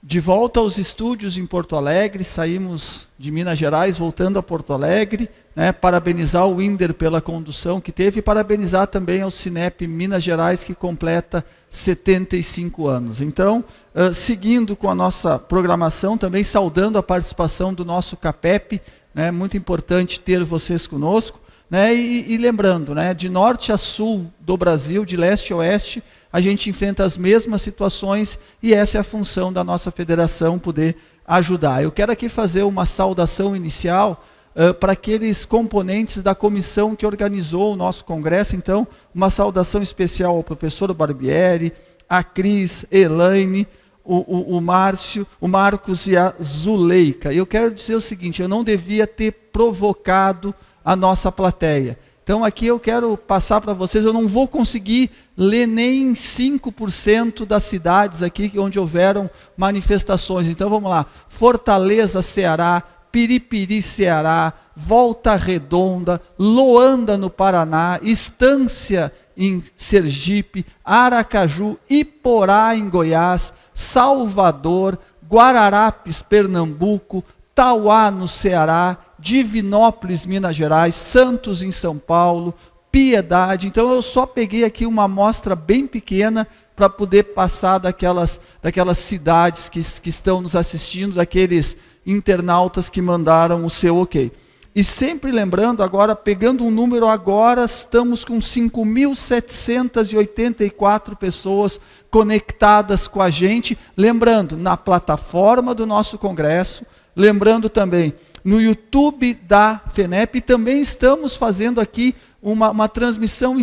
De volta aos estúdios em Porto Alegre, saímos de Minas Gerais, voltando a Porto Alegre, né, parabenizar o Winder pela condução que teve e parabenizar também ao Cinep Minas Gerais, que completa 75 anos. Então, seguindo com a nossa programação, também saudando a participação do nosso CAPEP, né, muito importante ter vocês conosco, né, e lembrando, né, de norte a sul do Brasil, de leste a oeste, a gente enfrenta as mesmas situações e essa é a função da nossa federação, poder ajudar. Eu quero aqui fazer uma saudação inicial para aqueles componentes da comissão que organizou o nosso congresso. Então, uma saudação especial ao professor Barbieri, a Cris, Elaine, o Márcio, o Marcos e a Zuleika. Eu quero dizer o seguinte, eu não devia ter provocado a nossa plateia. Então aqui eu quero passar para vocês, eu não vou conseguir ler nem 5% das cidades aqui onde houveram manifestações. Então vamos lá, Fortaleza, Ceará, Piripiri, Ceará, Volta Redonda, Loanda no Paraná, Estância em Sergipe, Aracaju, Iporá em Goiás, Salvador, Guararapes, Pernambuco, Tauá no Ceará, Divinópolis, Minas Gerais, Santos em São Paulo, Piedade. Então eu só peguei aqui uma amostra bem pequena para poder passar daquelas cidades que estão nos assistindo, daqueles internautas que mandaram o seu ok. E sempre lembrando, agora pegando um número, agora estamos com 5.784 pessoas conectadas com a gente, lembrando, na plataforma do nosso congresso, lembrando também, no YouTube da FENEP, também estamos fazendo aqui uma transmissão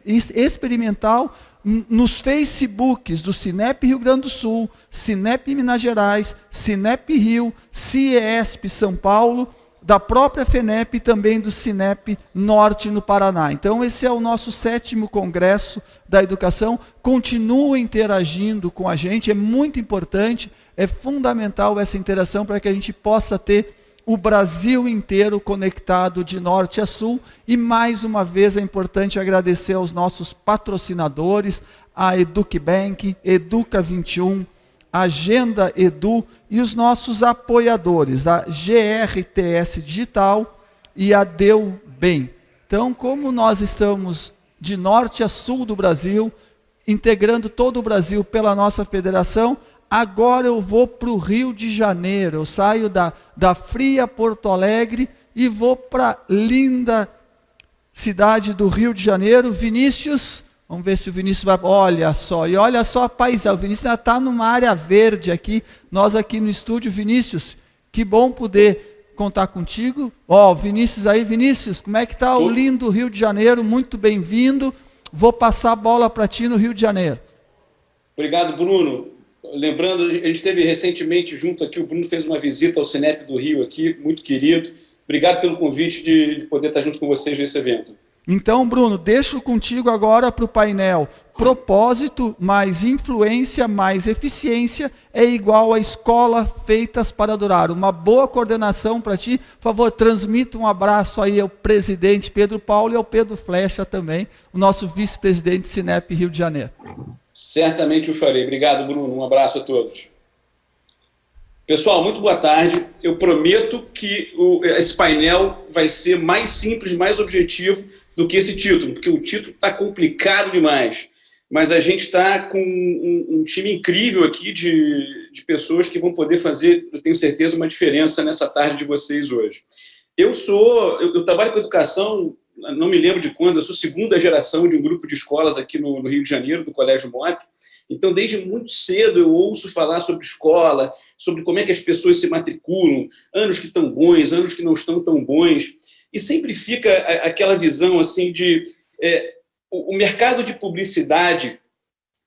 experimental nos Facebooks do Cinep Rio Grande do Sul, Cinep Minas Gerais, Cinep Rio, CIESP São Paulo, da própria FENEP e também do Cinep Norte no Paraná. Então esse é o nosso 7º Congresso da Educação. Continuem interagindo com a gente, é muito importante, é fundamental essa interação para que a gente possa ter o Brasil inteiro conectado de norte a sul. E mais uma vez é importante agradecer aos nossos patrocinadores, a EducBank, Educa 21, Agenda Edu e os nossos apoiadores, a GRTS Digital e a Deu Bem. Então, como nós estamos de norte a sul do Brasil, integrando todo o Brasil pela nossa federação, agora eu vou para o Rio de Janeiro, eu saio da fria Porto Alegre e vou para a linda cidade do Rio de Janeiro. Vinícius, vamos ver se o Vinícius vai, olha só a paisagem, o Vinícius ainda está numa área verde aqui, nós aqui no estúdio. Vinícius, que bom poder contar contigo. Vinícius aí, Vinícius, como é que está o lindo Rio de Janeiro? Muito bem-vindo, vou passar a bola para ti no Rio de Janeiro. Obrigado, Bruno. Lembrando, a gente esteve recentemente junto aqui, o Bruno fez uma visita ao Cinep do Rio aqui, muito querido. Obrigado pelo convite de poder estar junto com vocês nesse evento. Então, Bruno, deixo contigo agora para o painel. Propósito mais influência mais eficiência é igual a escola feitas para durar. Uma boa coordenação para ti. Por favor, transmita um abraço aí ao presidente Pedro Paulo e ao Pedro Flecha também, o nosso vice-presidente Cinep Rio de Janeiro. Certamente o farei. Obrigado, Bruno. Um abraço a todos. Pessoal, muito boa tarde. Eu prometo que esse painel vai ser mais simples, mais objetivo do que esse título, porque o título está complicado demais. Mas a gente está com um time incrível aqui de pessoas que vão poder fazer, eu tenho certeza, uma diferença nessa tarde de vocês hoje. Eu trabalho com educação, não me lembro de quando, eu sou 2ª geração de um grupo de escolas aqui no Rio de Janeiro, do Colégio MOP. Então, desde muito cedo, eu ouço falar sobre escola, sobre como é que as pessoas se matriculam, anos que estão bons, anos que não estão tão bons. E sempre fica aquela visão assim de... o mercado de publicidade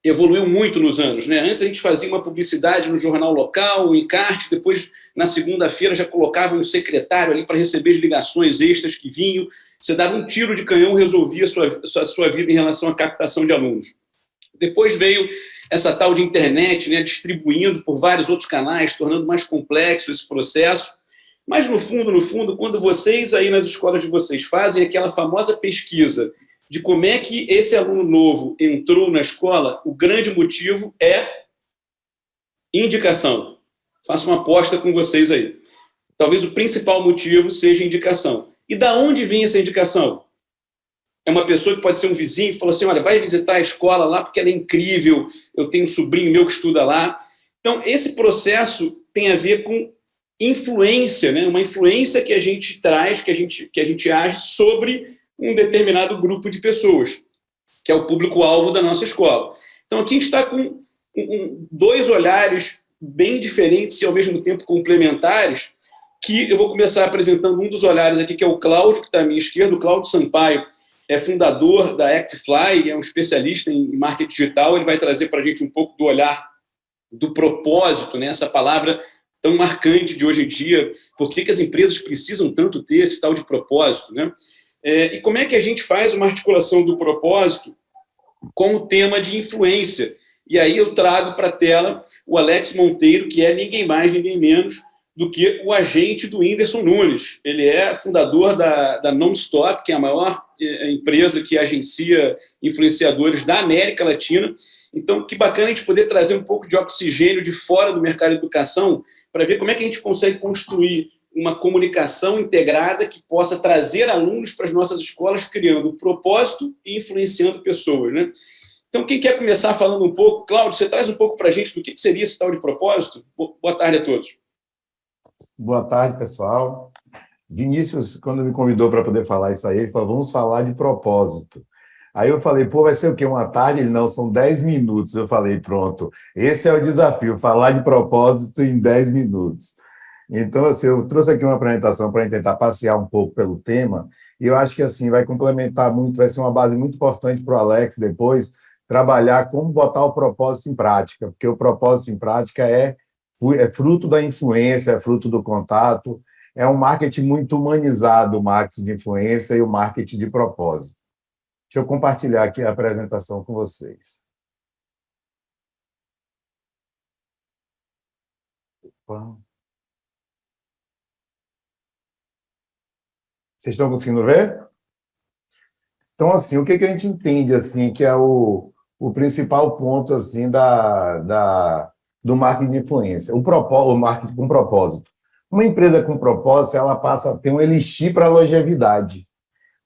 evoluiu muito nos anos, né? Antes a gente fazia uma publicidade no jornal local, o encarte, depois, na segunda-feira, já colocava um secretário ali para receber as ligações extras que vinham. Você dava um tiro de canhão, resolvia a sua vida em relação à captação de alunos. Depois veio essa tal de internet, né, distribuindo por vários outros canais, tornando mais complexo esse processo. Mas, no fundo, quando vocês aí nas escolas de vocês fazem aquela famosa pesquisa de como é que esse aluno novo entrou na escola, o grande motivo é Indicação. Faço uma aposta com vocês aí. Talvez o principal motivo seja indicação. E da onde vinha essa indicação? É uma pessoa que pode ser um vizinho que falou assim, olha, vai visitar a escola lá porque ela é incrível, eu tenho um sobrinho meu que estuda lá. Então, esse processo tem a ver com influência, né? Uma influência que a gente traz, que a gente age sobre um determinado grupo de pessoas, que é o público-alvo da nossa escola. Então, aqui a gente está com dois olhares bem diferentes e, ao mesmo tempo, complementares, que eu vou começar apresentando um dos olhares aqui, que é o Cláudio, que está à minha esquerda. O Cláudio Sampaio é fundador da ActFly, é um especialista em marketing digital. Ele vai trazer para a gente um pouco do olhar do propósito, né? Essa palavra tão marcante de hoje em dia. Por que as empresas precisam tanto ter esse tal de propósito, né? E como é que a gente faz uma articulação do propósito com o tema de influência? E aí eu trago para a tela o Alex Monteiro, que é ninguém mais, ninguém menos do que o agente do Whindersson Nunes. Ele é fundador da Nonstop, que é a maior empresa que agencia influenciadores da América Latina. Então, que bacana a gente poder trazer um pouco de oxigênio de fora do mercado de educação para ver como é que a gente consegue construir uma comunicação integrada que possa trazer alunos para as nossas escolas, criando propósito e influenciando pessoas, né? Então, quem quer começar falando um pouco? Cláudio, você traz um pouco para a gente do que seria esse tal de propósito? Boa tarde a todos. Boa tarde, pessoal. Vinícius, quando me convidou para poder falar isso aí, ele falou, vamos falar de propósito. Aí eu falei, pô, vai ser o quê? Uma tarde? Ele, não, são 10 minutos. Eu falei, pronto, esse é o desafio, falar de propósito em 10 minutos. Então, assim, eu trouxe aqui uma apresentação para tentar passear um pouco pelo tema, e eu acho que, assim, vai complementar muito, vai ser uma base muito importante para o Alex depois trabalhar como botar o propósito em prática, porque o propósito em prática é fruto da influência, é fruto do contato, é um marketing muito humanizado, o marketing de influência e o marketing de propósito. Deixa eu compartilhar aqui a apresentação com vocês. Opa. Vocês estão conseguindo ver? Então, assim, o que a gente entende, assim, que é o principal ponto, assim, do marketing de influência? O marketing com propósito. Uma empresa com propósito, ela passa a ter um elixir para a longevidade.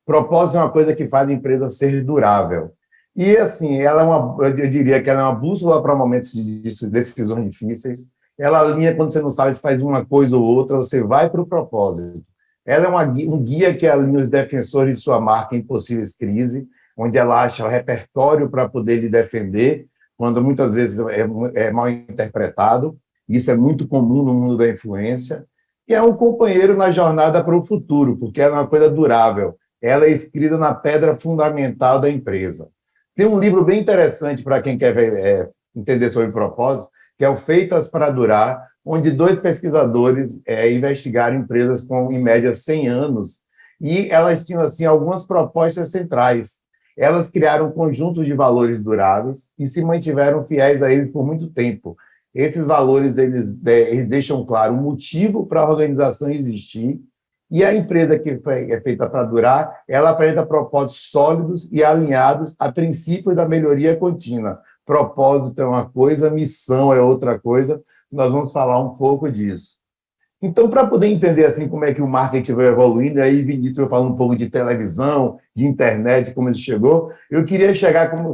Propósito é uma coisa que faz a empresa ser durável. E, assim, ela eu diria que ela é uma bússola para momentos de decisões difíceis. Ela alinha quando você não sabe se faz uma coisa ou outra, você vai para o propósito. Ela é um guia que alinha os defensores de sua marca em possíveis crises, onde ela acha o repertório para poder lhe defender, quando muitas vezes é mal interpretado. Isso é muito comum no mundo da influência. E é um companheiro na jornada para o futuro, porque ela é uma coisa durável. Ela é escrita na pedra fundamental da empresa. Tem um livro bem interessante para quem quer entender sobre propósito, que é o Feitas para Durar, onde 2 pesquisadores investigaram empresas com, em média, 100 anos, e elas tinham, assim, algumas propostas centrais. Elas criaram conjuntos de valores duráveis e se mantiveram fiéis a eles por muito tempo. Esses valores, eles deixam claro o motivo para a organização existir, e a empresa que é feita para durar, ela apresenta propósitos sólidos e alinhados a princípios da melhoria contínua. Propósito é uma coisa, missão é outra coisa. Nós vamos falar um pouco disso. Então, para poder entender assim como é que o marketing vai evoluindo, aí Vinícius vai falar um pouco de televisão, de internet, como isso chegou, eu queria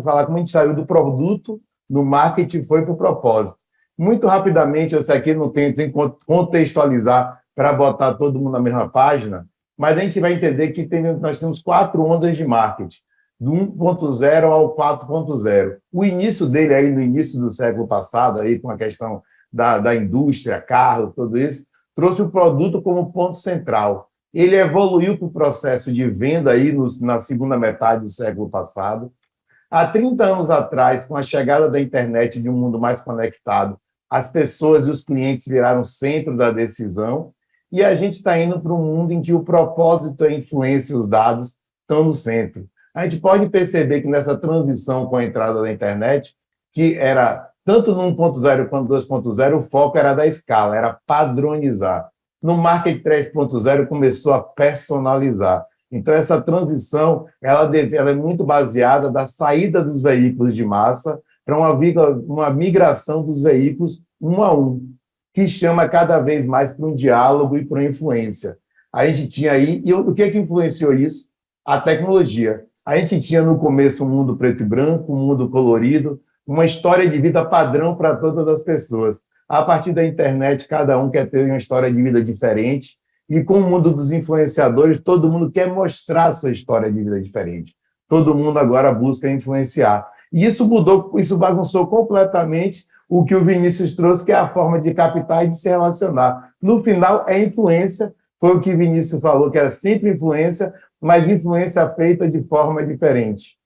falar como a gente saiu do produto no marketing e foi para o propósito. Muito rapidamente, eu sei aqui não tenho que contextualizar para botar todo mundo na mesma página, mas a gente vai entender que nós temos 4 ondas de marketing, do 1.0 ao 4.0. O início dele, aí no início do século passado, aí, com a questão da indústria, carro, tudo isso, trouxe o produto como ponto central. Ele evoluiu para o processo de venda aí na segunda metade do século passado. Há 30 anos atrás, com a chegada da internet e de um mundo mais conectado, as pessoas e os clientes viraram centro da decisão, e a gente está indo para um mundo em que o propósito, a influência e os dados estão no centro. A gente pode perceber que nessa transição com a entrada da internet, que era tanto no 1.0 quanto no 2.0, o foco era da escala, era padronizar. No marketing 3.0 começou a personalizar. Então, essa transição ela é muito baseada da saída dos veículos de massa para uma migração dos veículos um a um, que chama cada vez mais para um diálogo e para uma influência. A gente tinha aí, e o que influenciou isso? A tecnologia. A gente tinha no começo um mundo preto e branco, um mundo colorido, uma história de vida padrão para todas as pessoas. A partir da internet, cada um quer ter uma história de vida diferente, e com o mundo dos influenciadores, todo mundo quer mostrar a sua história de vida diferente. Todo mundo agora busca influenciar. E isso mudou, isso bagunçou completamente o que o Vinícius trouxe, que é a forma de captar e de se relacionar. No final, é influência, foi o que o Vinícius falou, que era sempre influência, mas influência feita de forma diferente.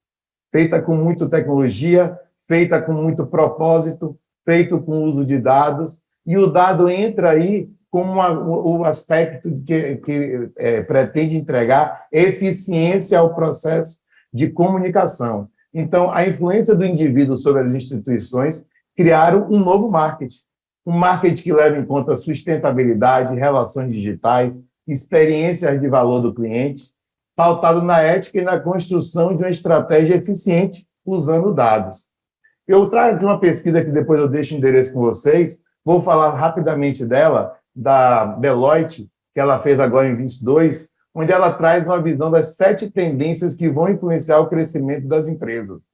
Feita com muita tecnologia, feita com muito propósito, feito com uso de dados, e o dado entra aí como o aspecto que pretende entregar eficiência ao processo de comunicação. Então, a influência do indivíduo sobre as instituições criaram um novo marketing. Um marketing que leva em conta sustentabilidade, relações digitais, experiências de valor do cliente, pautado na ética e na construção de uma estratégia eficiente usando dados. Eu trago aqui uma pesquisa que depois eu deixo o endereço com vocês, vou falar rapidamente dela, da Deloitte, que ela fez agora em 22, onde ela traz uma visão das 7 tendências que vão influenciar o crescimento das empresas.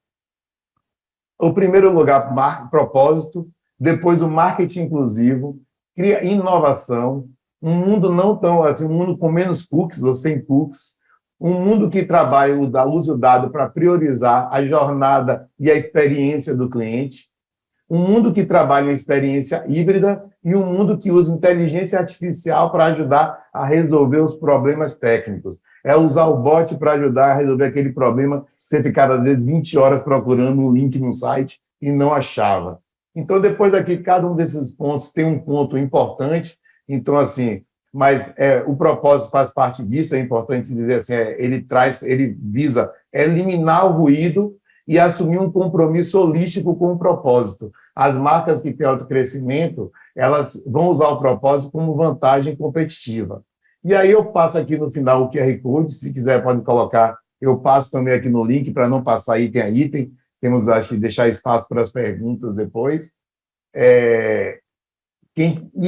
O primeiro lugar, propósito, depois o marketing inclusivo, cria inovação, um mundo não tão assim, um mundo com menos cookies ou sem cookies, um mundo que trabalha o uso do dado para priorizar a jornada e a experiência do cliente, um mundo que trabalha uma experiência híbrida e um mundo que usa inteligência artificial para ajudar a resolver os problemas técnicos. É usar o bot para ajudar a resolver aquele problema que você ficava, às vezes, 20 horas procurando um link no site e não achava. Então, depois aqui, cada um desses pontos tem um ponto importante. Então, assim, mas o propósito faz parte disso, é importante dizer assim, ele visa eliminar o ruído e assumir um compromisso holístico com o propósito. As marcas que têm autocrescimento, elas vão usar o propósito como vantagem competitiva. E aí eu passo aqui no final o QR Code, se quiser pode colocar, eu passo também aqui no link para não passar item a item, temos, acho que, deixar espaço para as perguntas depois. E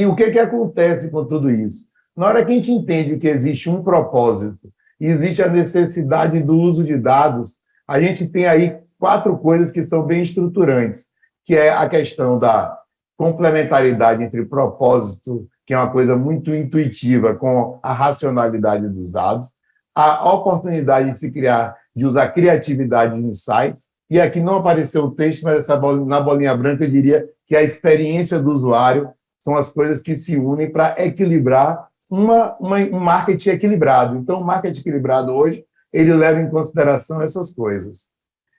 o que acontece com tudo isso? Na hora que a gente entende que existe um propósito, e existe a necessidade do uso de dados, a gente tem aí 4 coisas que são bem estruturantes, que é a questão da complementaridade entre propósito, que é uma coisa muito intuitiva, com a racionalidade dos dados, a oportunidade de se criar, de usar criatividade e insights, e aqui não apareceu o texto, mas na bolinha branca eu diria que a experiência do usuário são as coisas que se unem para equilibrar um marketing equilibrado. Então, o marketing equilibrado hoje, ele leva em consideração essas coisas.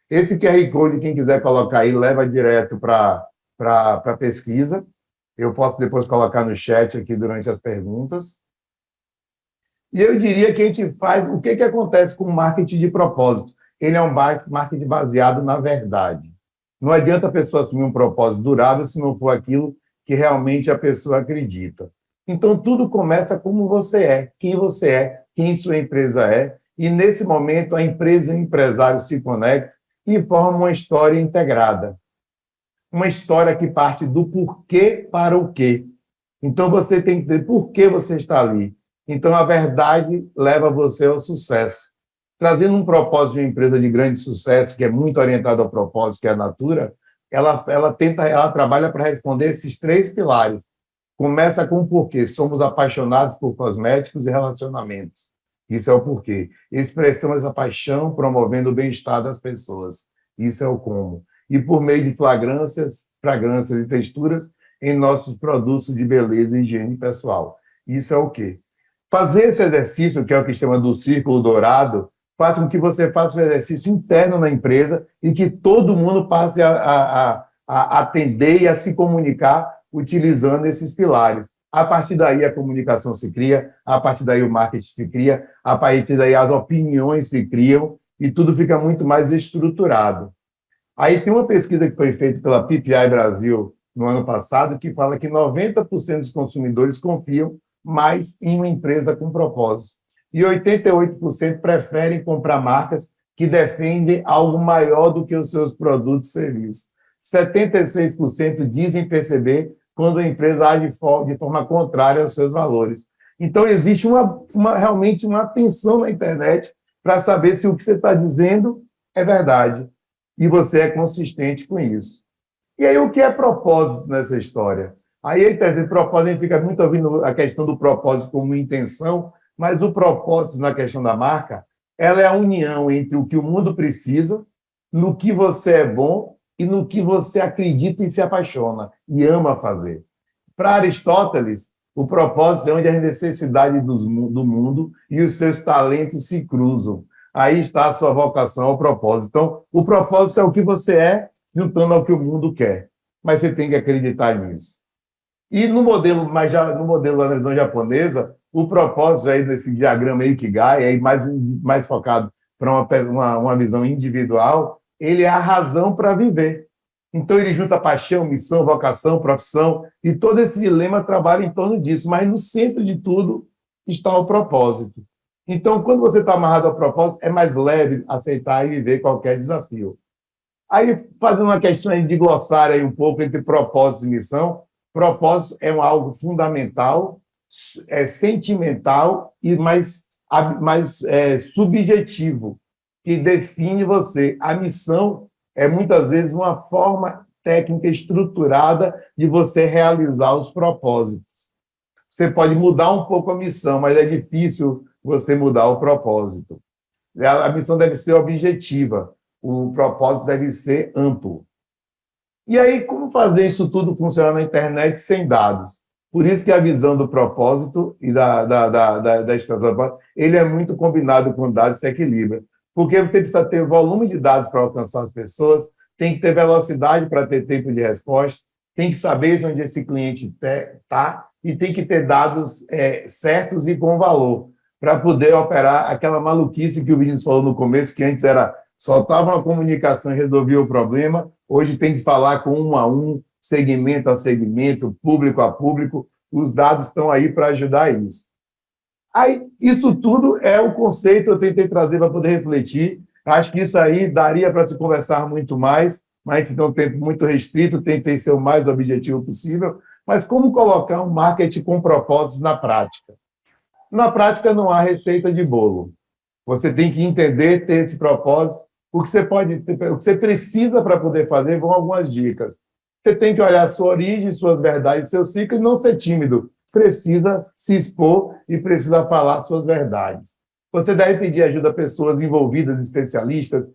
Esse QR Code, quem quiser colocar aí, leva direto para a pesquisa. Eu posso depois colocar no chat aqui durante as perguntas. E eu diria que a gente faz... O que acontece com o marketing de propósito? Ele é um marketing baseado na verdade. Não adianta a pessoa assumir um propósito durável se não for aquilo que realmente a pessoa acredita. Então, tudo começa como você é, quem sua empresa é, e, nesse momento, a empresa e o empresário se conectam e formam uma história integrada. Uma história que parte do porquê para o quê. Então, você tem que dizer por que você está ali. Então, a verdade leva você ao sucesso. Trazendo um propósito de uma empresa de grande sucesso, que é muito orientada ao propósito, que é a Natura, ela trabalha para responder esses 3 pilares. Começa com o porquê. Somos apaixonados por cosméticos e relacionamentos. Isso é o porquê. Expressamos essa paixão promovendo o bem-estar das pessoas. Isso é o como. E por meio de fragrâncias e texturas em nossos produtos de beleza e higiene pessoal. Isso é o quê? Fazer esse exercício, que é o que chama do círculo dourado, faz com que você faça um exercício interno na empresa e que todo mundo passe a atender e a se comunicar utilizando esses pilares. A partir daí a comunicação se cria, a partir daí o marketing se cria, a partir daí as opiniões se criam e tudo fica muito mais estruturado. Aí tem uma pesquisa que foi feita pela PPI Brasil no ano passado que fala que 90% dos consumidores confiam mais em uma empresa com propósito e 88% preferem comprar marcas que defendem algo maior do que os seus produtos e serviços. 76% dizem perceber quando a empresa age de forma contrária aos seus valores. Então, existe realmente uma atenção na internet para saber se o que você está dizendo é verdade e você é consistente com isso. E aí, o que é propósito nessa história? Aí, propósito, a gente fica muito ouvindo a questão do propósito como intenção, mas o propósito na questão da marca, ela é a união entre o que o mundo precisa, no que você é bom e no que você acredita e se apaixona e ama fazer. Para Aristóteles, o propósito é onde as necessidades do mundo e os seus talentos se cruzam. Aí está a sua vocação ao propósito. Então, o propósito é o que você é, juntando ao que o mundo quer. Mas você tem que acreditar nisso. E no modelo da visão japonesa, o propósito aí desse diagrama Ikigai, aí mais focado para uma visão individual, ele é a razão para viver. Então, ele junta paixão, missão, vocação, profissão, e todo esse dilema trabalha em torno disso, mas no centro de tudo está o propósito. Então, quando você está amarrado ao propósito, é mais leve aceitar e viver qualquer desafio. Aí, fazendo uma questão de glossário aí um pouco entre propósito e missão, propósito é algo fundamental, é sentimental e mais subjetivo, que define você. A missão é, muitas vezes, uma forma técnica estruturada de você realizar os propósitos. Você pode mudar um pouco a missão, mas é difícil você mudar o propósito. A missão deve ser objetiva, o propósito deve ser amplo. E aí, como fazer isso tudo funcionar na internet sem dados? Por isso que a visão do propósito e da história do propósito, ele é muito combinado com dados e se equilibra. Porque você precisa ter volume de dados para alcançar as pessoas, tem que ter velocidade para ter tempo de resposta, tem que saber onde esse cliente está e tem que ter dados certos e com valor para poder operar aquela maluquice que o Vinícius falou no começo, que antes era soltava uma comunicação e resolvia o problema, hoje tem que falar com um a um, segmento a segmento, público a público, os dados estão aí para ajudar isso. Aí, isso tudo é o conceito que eu tentei trazer para poder refletir. Acho que isso aí daria para se conversar muito mais, mas tem um tempo muito restrito, tentei ser o mais objetivo possível. Mas como colocar um marketing com propósitos na prática? Na prática, não há receita de bolo. Você tem que entender, ter esse propósito. O que você precisa para poder fazer vão algumas dicas. Você tem que olhar a sua origem, suas verdades, seu ciclo e não ser tímido. Precisa se expor e precisa falar suas verdades. Você deve pedir ajuda a pessoas envolvidas, especialistas,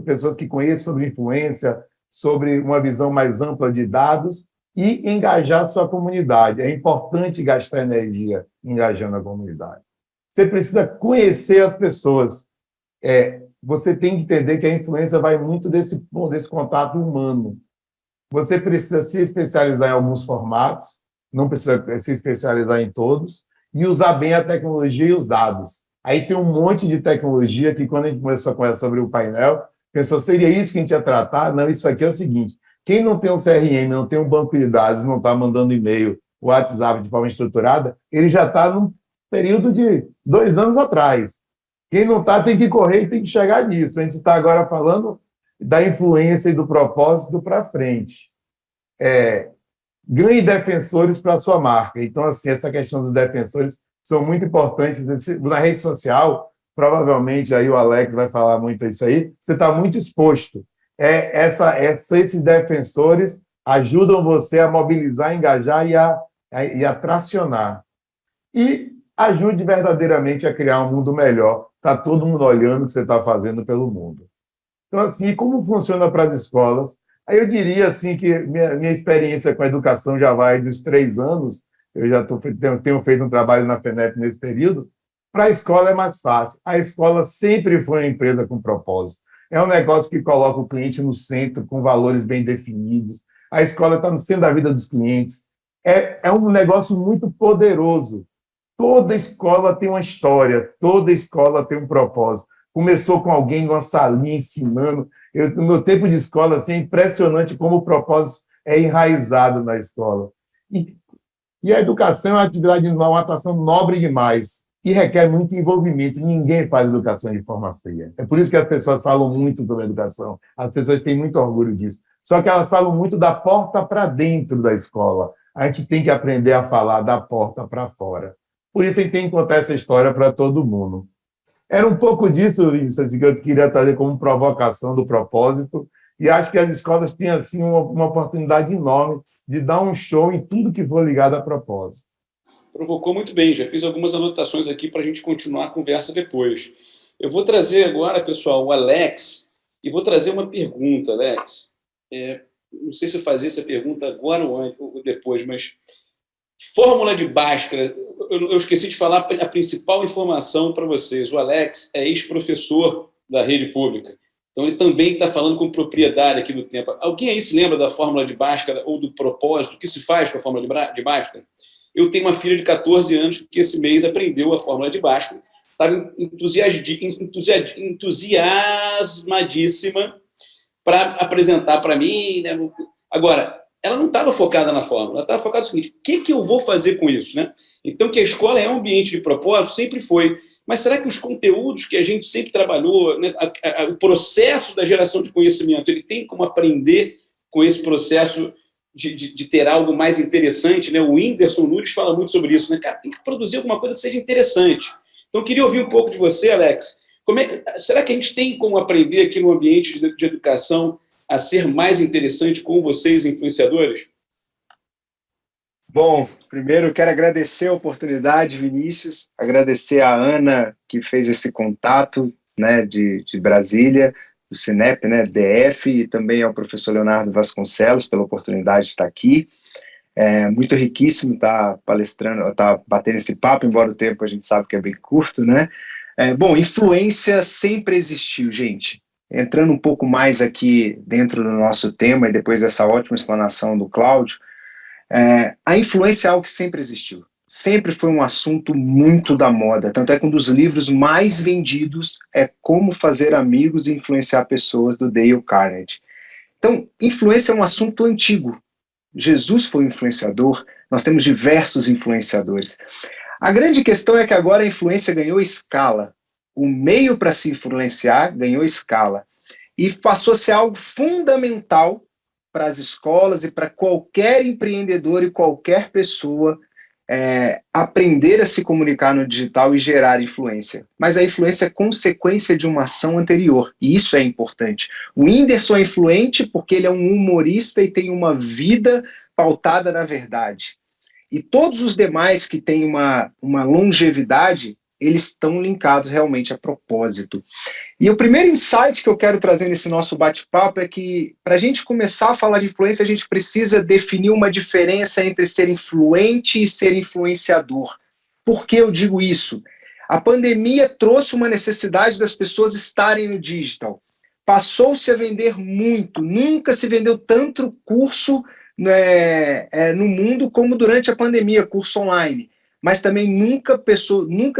pessoas que conhecem sobre influência, sobre uma visão mais ampla de dados e engajar a sua comunidade. É importante gastar energia engajando a comunidade. Você precisa conhecer as pessoas. Você tem que entender que a influência vai muito desse contato humano. Você precisa se especializar em alguns formatos, não precisa se especializar em todos, e usar bem a tecnologia e os dados. Aí tem um monte de tecnologia que, quando a gente começou a conversar sobre o painel, pensou, seria isso que a gente ia tratar? Não, isso aqui é o seguinte, quem não tem um CRM, não tem um banco de dados, não está mandando e-mail, WhatsApp de forma estruturada, ele já está num período de 2 anos atrás. Quem não está tem que correr e tem que chegar nisso. A gente está agora falando da influência e do propósito para frente. Ganhe defensores para a sua marca. Então, assim, essa questão dos defensores são muito importantes. Na rede social, provavelmente, aí o Alex vai falar muito isso aí, você está muito exposto. Esses defensores ajudam você a mobilizar, engajar e a tracionar. E ajude verdadeiramente a criar um mundo melhor. Está todo mundo olhando o que você está fazendo pelo mundo. Então, assim, como funciona para as escolas? Aí eu diria assim, que minha experiência com a educação já vai dos 3 anos, eu já tenho feito um trabalho na FENEP nesse período. Para a escola é mais fácil. A escola sempre foi uma empresa com propósito. É um negócio que coloca o cliente no centro, com valores bem definidos. A escola está no centro da vida dos clientes. É um negócio muito poderoso. Toda escola tem uma história, toda escola tem um propósito. Começou com alguém numa salinha ensinando. No meu tempo de escola, assim, é impressionante como o propósito é enraizado na escola. E a educação é uma atividade, uma atuação nobre demais e requer muito envolvimento. Ninguém faz educação de forma fria. É por isso que as pessoas falam muito sobre educação. As pessoas têm muito orgulho disso. Só que elas falam muito da porta para dentro da escola. a gente tem que aprender a falar da porta para fora. Por isso a gente tem que contar essa história para todo mundo. Era um pouco disso, Vinícius, que eu queria trazer como provocação do propósito, e acho que as escolas têm assim, uma oportunidade enorme de dar um show em tudo que for ligado a propósito. Provocou muito bem, já fiz algumas anotações aqui para a gente continuar a conversa depois. Eu vou trazer agora, pessoal, o Alex, e vou trazer uma pergunta, Alex. Não sei se eu fazer essa pergunta agora ou depois, mas fórmula de Bhaskara, eu esqueci de falar a principal informação para vocês. O Alex é ex-professor da rede pública, então ele também está falando com propriedade aqui do tempo. Alguém aí se lembra da fórmula de Bhaskara ou do propósito? O que se faz com a fórmula de Bhaskara? Eu tenho uma filha de 14 anos que esse mês aprendeu a fórmula de Bhaskara, estava entusiasmadíssima para apresentar para mim, né? Agora, ela não estava focada na fórmula, ela estava focada no seguinte: o que eu vou fazer com isso? Né? Então, que a escola é um ambiente de propósito, sempre foi. Mas será que os conteúdos que a gente sempre trabalhou, né, o processo da geração de conhecimento, ele tem como aprender com esse processo de ter algo mais interessante? Né? O Whindersson Nunes fala muito sobre isso. Né? Cara, tem que produzir alguma coisa que seja interessante. Então, eu queria ouvir um pouco de você, Alex. Será que a gente tem como aprender aqui no ambiente de educação a ser mais interessante com vocês, influenciadores? Bom, primeiro eu quero agradecer a oportunidade, Vinícius, agradecer a Ana, que fez esse contato, né, de Brasília, do Cinep, né, DF, e também ao professor Leonardo Vasconcelos pela oportunidade de estar aqui. É muito riquíssimo estar palestrando, estar batendo esse papo, embora o tempo a gente sabe que é bem curto, né? Bom, influência sempre existiu, gente. Entrando um pouco mais aqui dentro do nosso tema e depois dessa ótima explanação do Cláudio, a influência é algo que sempre existiu. Sempre foi um assunto muito da moda. Tanto é que um dos livros mais vendidos é Como Fazer Amigos e Influenciar Pessoas, do Dale Carnegie. Então, influência é um assunto antigo. Jesus foi um influenciador, nós temos diversos influenciadores. A grande questão é que agora a influência ganhou escala. O meio para se influenciar ganhou escala. E passou a ser algo fundamental para as escolas e para qualquer empreendedor e qualquer pessoa aprender a se comunicar no digital e gerar influência. Mas a influência é consequência de uma ação anterior, e isso é importante. O Whindersson é influente porque ele é um humorista e tem uma vida pautada na verdade. E todos os demais que têm uma longevidade, eles estão linkados realmente a propósito. E o primeiro insight que eu quero trazer nesse nosso bate-papo é que, para a gente começar a falar de influência, a gente precisa definir uma diferença entre ser influente e ser influenciador. Por que eu digo isso? A pandemia trouxe uma necessidade das pessoas estarem no digital. Passou-se a vender muito, nunca se vendeu tanto curso no mundo como durante a pandemia, curso online. Mas também nunca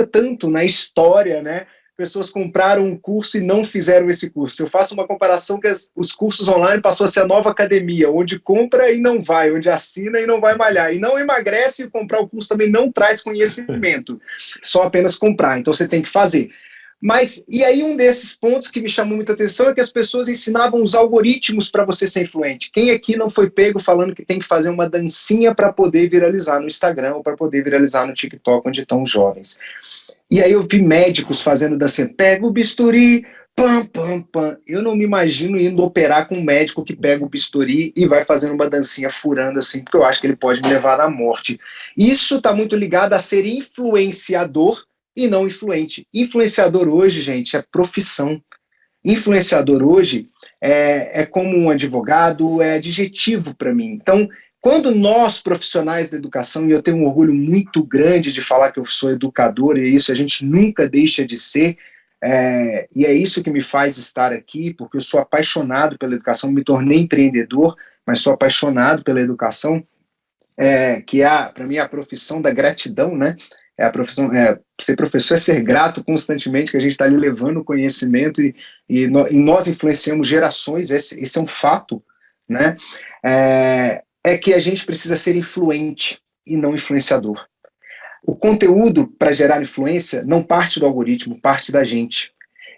tanto na história, né? Pessoas compraram um curso e não fizeram esse curso. Eu faço uma comparação que os cursos online passou a ser a nova academia, onde compra e não vai, onde assina e não vai malhar, e não emagrece, e comprar o curso também não traz conhecimento, só apenas comprar, então você tem que fazer. Mas, e aí um desses pontos que me chamou muita atenção é que as pessoas ensinavam os algoritmos para você ser influente. Quem aqui não foi pego falando que tem que fazer uma dancinha para poder viralizar no Instagram ou para poder viralizar no TikTok, onde estão os jovens? E aí eu vi médicos fazendo dancinha, pega o bisturi, pam, pam, pam. Eu não me imagino indo operar com um médico que pega o bisturi e vai fazendo uma dancinha furando assim, porque eu acho que ele pode me levar à morte. Isso está muito ligado a ser influenciador e não influente. Influenciador hoje, gente, é profissão. Influenciador hoje é como um advogado, é adjetivo para mim. Então, quando nós, profissionais da educação, e eu tenho um orgulho muito grande de falar que eu sou educador, e isso a gente nunca deixa de ser, e é isso que me faz estar aqui, porque eu sou apaixonado pela educação, me tornei empreendedor, mas sou apaixonado pela educação, que para mim é a profissão da gratidão, né? A profissão, ser professor é ser grato constantemente, que a gente está ali levando conhecimento e nós influenciamos gerações, esse é um fato, né? É que a gente precisa ser influente e não influenciador. O conteúdo para gerar influência não parte do algoritmo, parte da gente.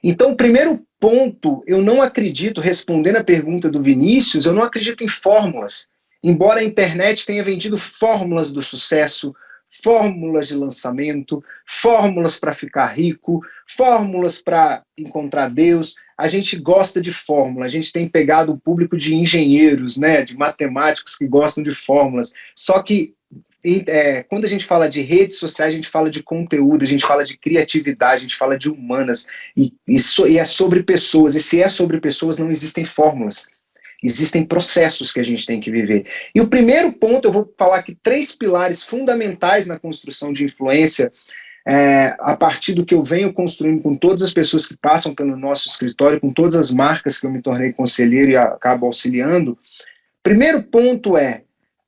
Então, o primeiro ponto, eu não acredito, respondendo a pergunta do Vinícius, eu não acredito em fórmulas. embora a internet tenha vendido fórmulas do sucesso, fórmulas de lançamento, fórmulas para ficar rico, fórmulas para encontrar Deus, a gente gosta de fórmula, a gente tem pegado o público de engenheiros, né, de matemáticos que gostam de fórmulas, só que quando a gente fala de redes sociais, a gente fala de conteúdo, a gente fala de criatividade, a gente fala de humanas, e é sobre pessoas, e se é sobre pessoas, não existem fórmulas. Existem processos que a gente tem que viver. E o primeiro ponto, eu vou falar aqui 3 pilares fundamentais na construção de influência, a partir do que eu venho construindo com todas as pessoas que passam pelo nosso escritório, com todas as marcas que eu me tornei conselheiro e acabo auxiliando. Primeiro ponto é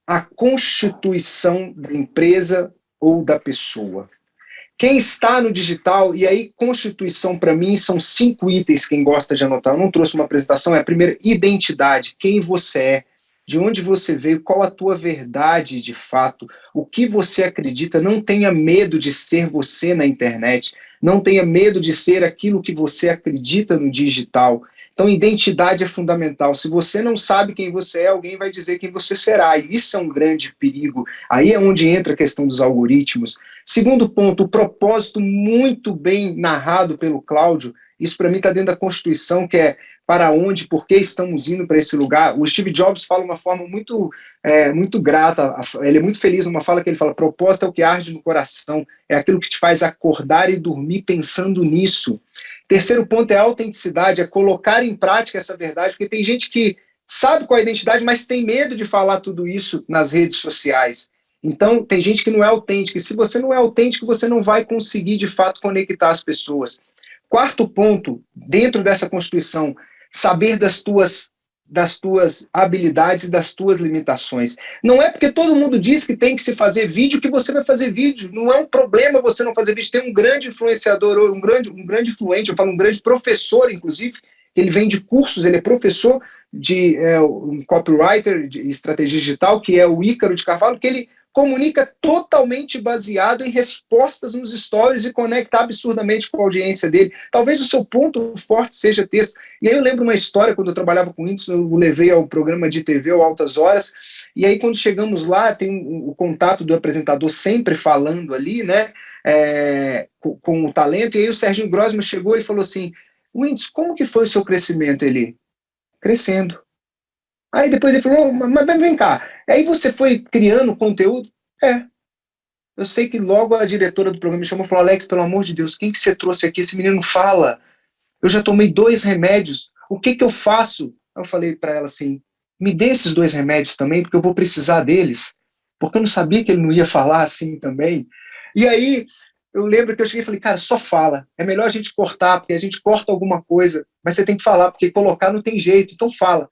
a constituição da empresa ou da pessoa. Quem está no digital, e aí constituição para mim são 5 itens, quem gosta de anotar, eu não trouxe uma apresentação, é a primeira, identidade, quem você é, de onde você veio, qual a tua verdade de fato, o que você acredita, não tenha medo de ser você na internet, não tenha medo de ser aquilo que você acredita no digital. Então, identidade é fundamental. Se você não sabe quem você é, alguém vai dizer quem você será. E isso é um grande perigo. Aí é onde entra a questão dos algoritmos. Segundo ponto, o propósito muito bem narrado pelo Cláudio. Isso, para mim, está dentro da Constituição, que é para onde, por que estamos indo para esse lugar. O Steve Jobs fala uma forma muito grata. Ele é muito feliz numa fala que ele fala: propósito é o que arde no coração. É aquilo que te faz acordar e dormir pensando nisso. Terceiro ponto é a autenticidade, é colocar em prática essa verdade, porque tem gente que sabe qual é a identidade, mas tem medo de falar tudo isso nas redes sociais. Então, tem gente que não é autêntica, e se você não é autêntico, você não vai conseguir, de fato, conectar as pessoas. Quarto ponto, dentro dessa Constituição, saber das tuas habilidades e das tuas limitações. Não é porque todo mundo diz que tem que se fazer vídeo que você vai fazer vídeo. Não é um problema você não fazer vídeo. Tem um grande influenciador, um grande influente, eu falo um grande professor, inclusive, ele vende cursos, ele é professor de um copywriter de estratégia digital, que é o Ícaro de Carvalho, que ele comunica totalmente baseado em respostas nos stories e conecta absurdamente com a audiência dele. Talvez o seu ponto forte seja texto. E aí eu lembro uma história, quando eu trabalhava com isso, eu o levei ao programa de TV, ao Altas Horas, e aí quando chegamos lá, tem o contato do apresentador sempre falando ali, né, com o talento, e aí o Serginho Grossman chegou e falou assim: Whindersson, como que foi o seu crescimento? Ele: crescendo. Aí depois ele falou: mas vem cá, aí você foi criando conteúdo? Eu sei que logo a diretora do programa me chamou e falou: Alex, pelo amor de Deus, quem que você trouxe aqui? Esse menino fala, eu já tomei 2 remédios, o que eu faço? Eu falei para ela assim: me dê esses 2 remédios também, porque eu vou precisar deles, porque eu não sabia que ele não ia falar assim também. E aí eu lembro que eu cheguei e falei: cara, só fala, é melhor a gente cortar, porque a gente corta alguma coisa, mas você tem que falar, porque colocar não tem jeito, então fala.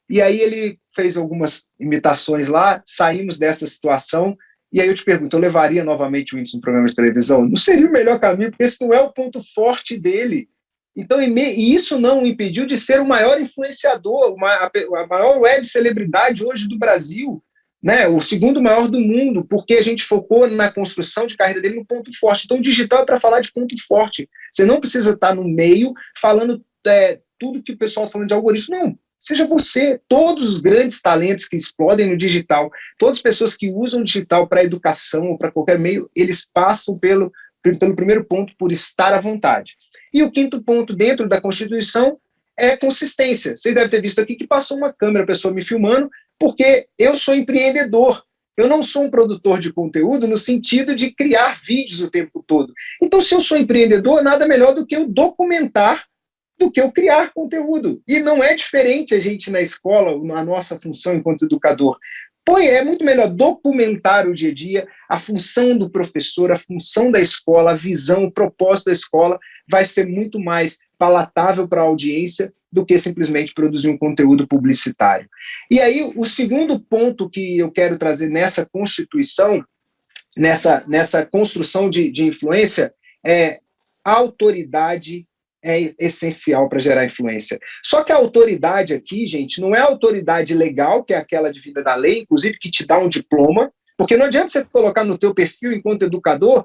E aí ele fez algumas imitações lá, saímos dessa situação, e aí eu te pergunto, eu levaria novamente o Whindersson no programa de televisão? Não seria o melhor caminho, porque esse não é o ponto forte dele. Então, e isso não o impediu de ser o maior influenciador, a maior web celebridade hoje do Brasil, né? O segundo maior do mundo, porque a gente focou na construção de carreira dele no ponto forte. Então, o digital é para falar de ponto forte. Você não precisa estar no meio falando tudo que o pessoal está falando de algoritmo, não. Seja você, todos os grandes talentos que explodem no digital, todas as pessoas que usam o digital para educação ou para qualquer meio, eles passam pelo primeiro ponto, por estar à vontade. E o quinto ponto dentro da Constituição é consistência. Vocês devem ter visto aqui que passou uma câmera, a pessoa me filmando, porque eu sou empreendedor. Eu não sou um produtor de conteúdo no sentido de criar vídeos o tempo todo. Então, se eu sou empreendedor, nada melhor do que eu documentar do que eu criar conteúdo. E não é diferente a gente na escola, na nossa função enquanto educador. É muito melhor documentar o dia a dia, a função do professor, a função da escola, a visão, o propósito da escola vai ser muito mais palatável para a audiência do que simplesmente produzir um conteúdo publicitário. E aí, o segundo ponto que eu quero trazer nessa constituição, nessa construção de influência, é a autoridade é essencial para gerar influência. Só que a autoridade aqui, gente, não é a autoridade legal, que é aquela de vida da lei, inclusive que te dá um diploma, porque não adianta você colocar no teu perfil enquanto educador,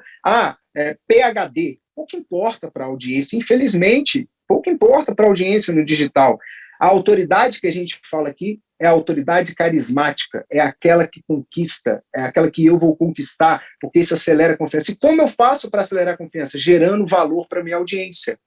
PhD. Pouco importa para a audiência, infelizmente, pouco importa para a audiência no digital. A autoridade que a gente fala aqui é a autoridade carismática, é aquela que conquista, é aquela que eu vou conquistar, porque isso acelera a confiança. E como eu faço para acelerar a confiança? Gerando valor para a minha audiência.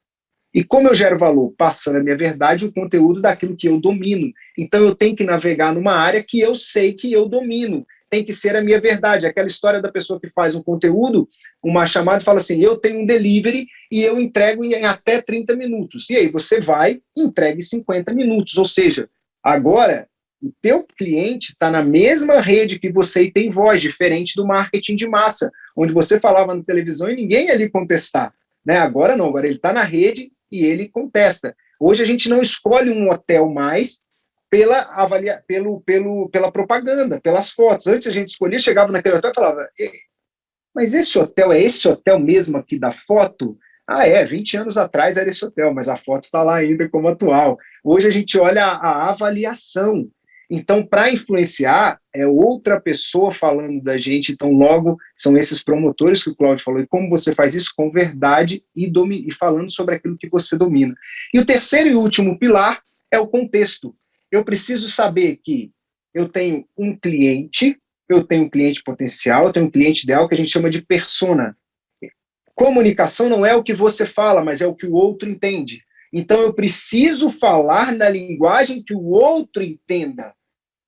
E como eu gero valor? Passando a minha verdade, o conteúdo daquilo que eu domino. Então eu tenho que navegar numa área que eu sei que eu domino. Tem que ser a minha verdade. Aquela história da pessoa que faz um conteúdo, uma chamada e fala assim, eu tenho um delivery e eu entrego em até 30 minutos. E aí você vai e entrega em 50 minutos. Ou seja, agora o teu cliente está na mesma rede que você e tem voz, diferente do marketing de massa, onde você falava na televisão e ninguém ia ali contestar. Né? Agora não, agora ele está na rede e ele contesta. Hoje a gente não escolhe um hotel mais pela propaganda, pelas fotos. Antes a gente escolhia, chegava naquele hotel e falava, mas esse hotel é esse hotel mesmo aqui da foto? 20 anos atrás era esse hotel, mas a foto está lá ainda como atual. Hoje a gente olha a avaliação. Então, para influenciar, é outra pessoa falando da gente, então logo são esses promotores que o Cláudio falou, e como você faz isso? Com verdade e falando sobre aquilo que você domina. E o terceiro e último pilar é o contexto. Eu preciso saber que eu tenho um cliente potencial, eu tenho um cliente ideal que a gente chama de persona. Comunicação não é o que você fala, mas é o que o outro entende. Então eu preciso falar na linguagem que o outro entenda.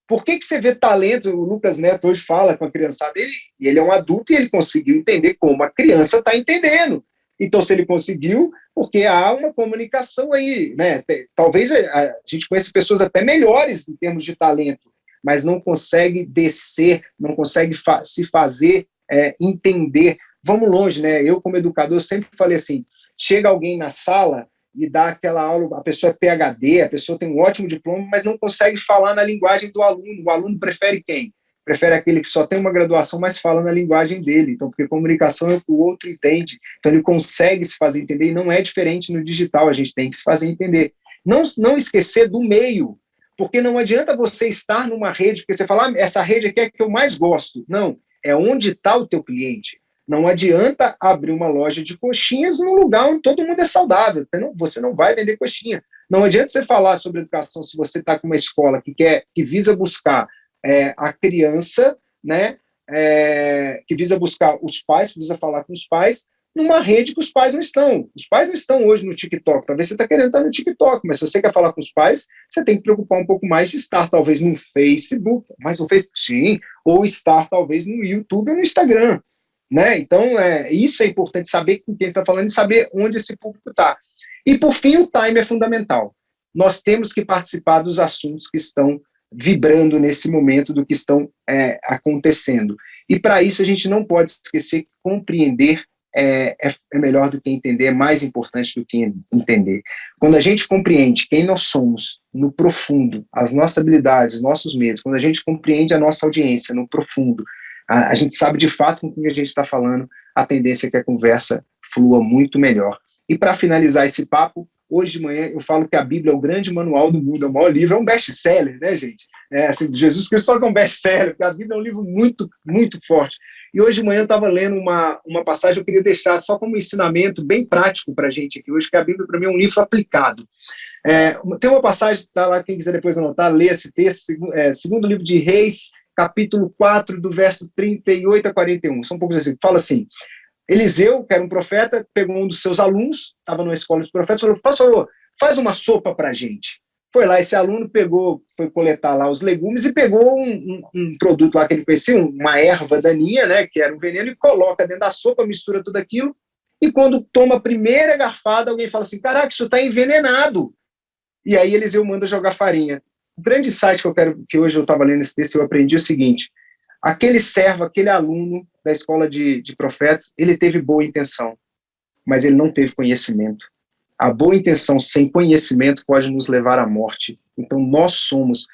Por que você vê talento? O Lucas Neto hoje fala com a criançada dele, e ele é um adulto e ele conseguiu entender como a criança está entendendo. Então, se ele conseguiu, porque há uma comunicação aí, né? Talvez a gente conheça pessoas até melhores em termos de talento, mas não consegue descer, não consegue se fazer entender. Vamos longe, né? Eu, como educador, sempre falei assim, chega alguém na sala e dá aquela aula, a pessoa é PhD, a pessoa tem um ótimo diploma, mas não consegue falar na linguagem do aluno. O aluno prefere quem? Prefere aquele que só tem uma graduação, mas fala na linguagem dele. Então, porque comunicação é o que o outro entende. Então, ele consegue se fazer entender, e não é diferente no digital, a gente tem que se fazer entender. Não esquecer do meio, porque não adianta você estar numa rede, porque você fala, essa rede aqui é a que eu mais gosto. Não, é onde está o teu cliente. Não adianta abrir uma loja de coxinhas num lugar onde todo mundo é saudável. Você não vai vender coxinha. Não adianta você falar sobre educação se você está com uma escola que visa buscar a criança, né, que visa buscar os pais, que visa falar com os pais, numa rede que os pais não estão. Os pais não estão hoje no TikTok. Talvez você está querendo estar no TikTok, mas se você quer falar com os pais, você tem que preocupar um pouco mais de estar, talvez, no Facebook, mas no Facebook, sim, ou estar, talvez, no YouTube ou no Instagram. Né? Então, isso é importante, saber com quem está falando e saber onde esse público está. E, por fim, o time é fundamental. Nós temos que participar dos assuntos que estão vibrando nesse momento, do que estão acontecendo. E, para isso, a gente não pode esquecer que compreender é melhor do que entender, é mais importante do que entender. Quando a gente compreende quem nós somos no profundo, as nossas habilidades, os nossos medos, quando a gente compreende a nossa audiência no profundo, a gente sabe de fato com quem a gente está falando, a tendência é que a conversa flua muito melhor. E para finalizar esse papo, hoje de manhã eu falo que a Bíblia é o grande manual do mundo, é o maior livro, é um best-seller, né, gente? Assim, Jesus Cristo fala que é um best-seller, porque a Bíblia é um livro muito, muito forte. E hoje de manhã eu estava lendo uma passagem, eu queria deixar só como ensinamento bem prático para a gente aqui hoje, que a Bíblia para mim é um livro aplicado. Tem uma passagem, está lá, quem quiser depois anotar, lê esse texto, segundo livro de Reis, capítulo 4, do verso 38 a 41. São poucos assim. Fala assim, Eliseu, que era um profeta, pegou um dos seus alunos, estava numa escola de profetas, falou, pastor, faz uma sopa para a gente. Foi lá, esse aluno foi coletar lá os legumes e pegou um produto lá que ele conhecia, uma erva daninha, né, que era um veneno, e coloca dentro da sopa, mistura tudo aquilo, e quando toma a primeira garfada, alguém fala assim, caraca, isso está envenenado. E aí Eliseu manda jogar farinha. O grande insight que hoje eu estava lendo esse texto, eu aprendi o seguinte, aquele servo, aquele aluno da escola de profetas, ele teve boa intenção, mas ele não teve conhecimento. A boa intenção sem conhecimento pode nos levar à morte. Então nós somos,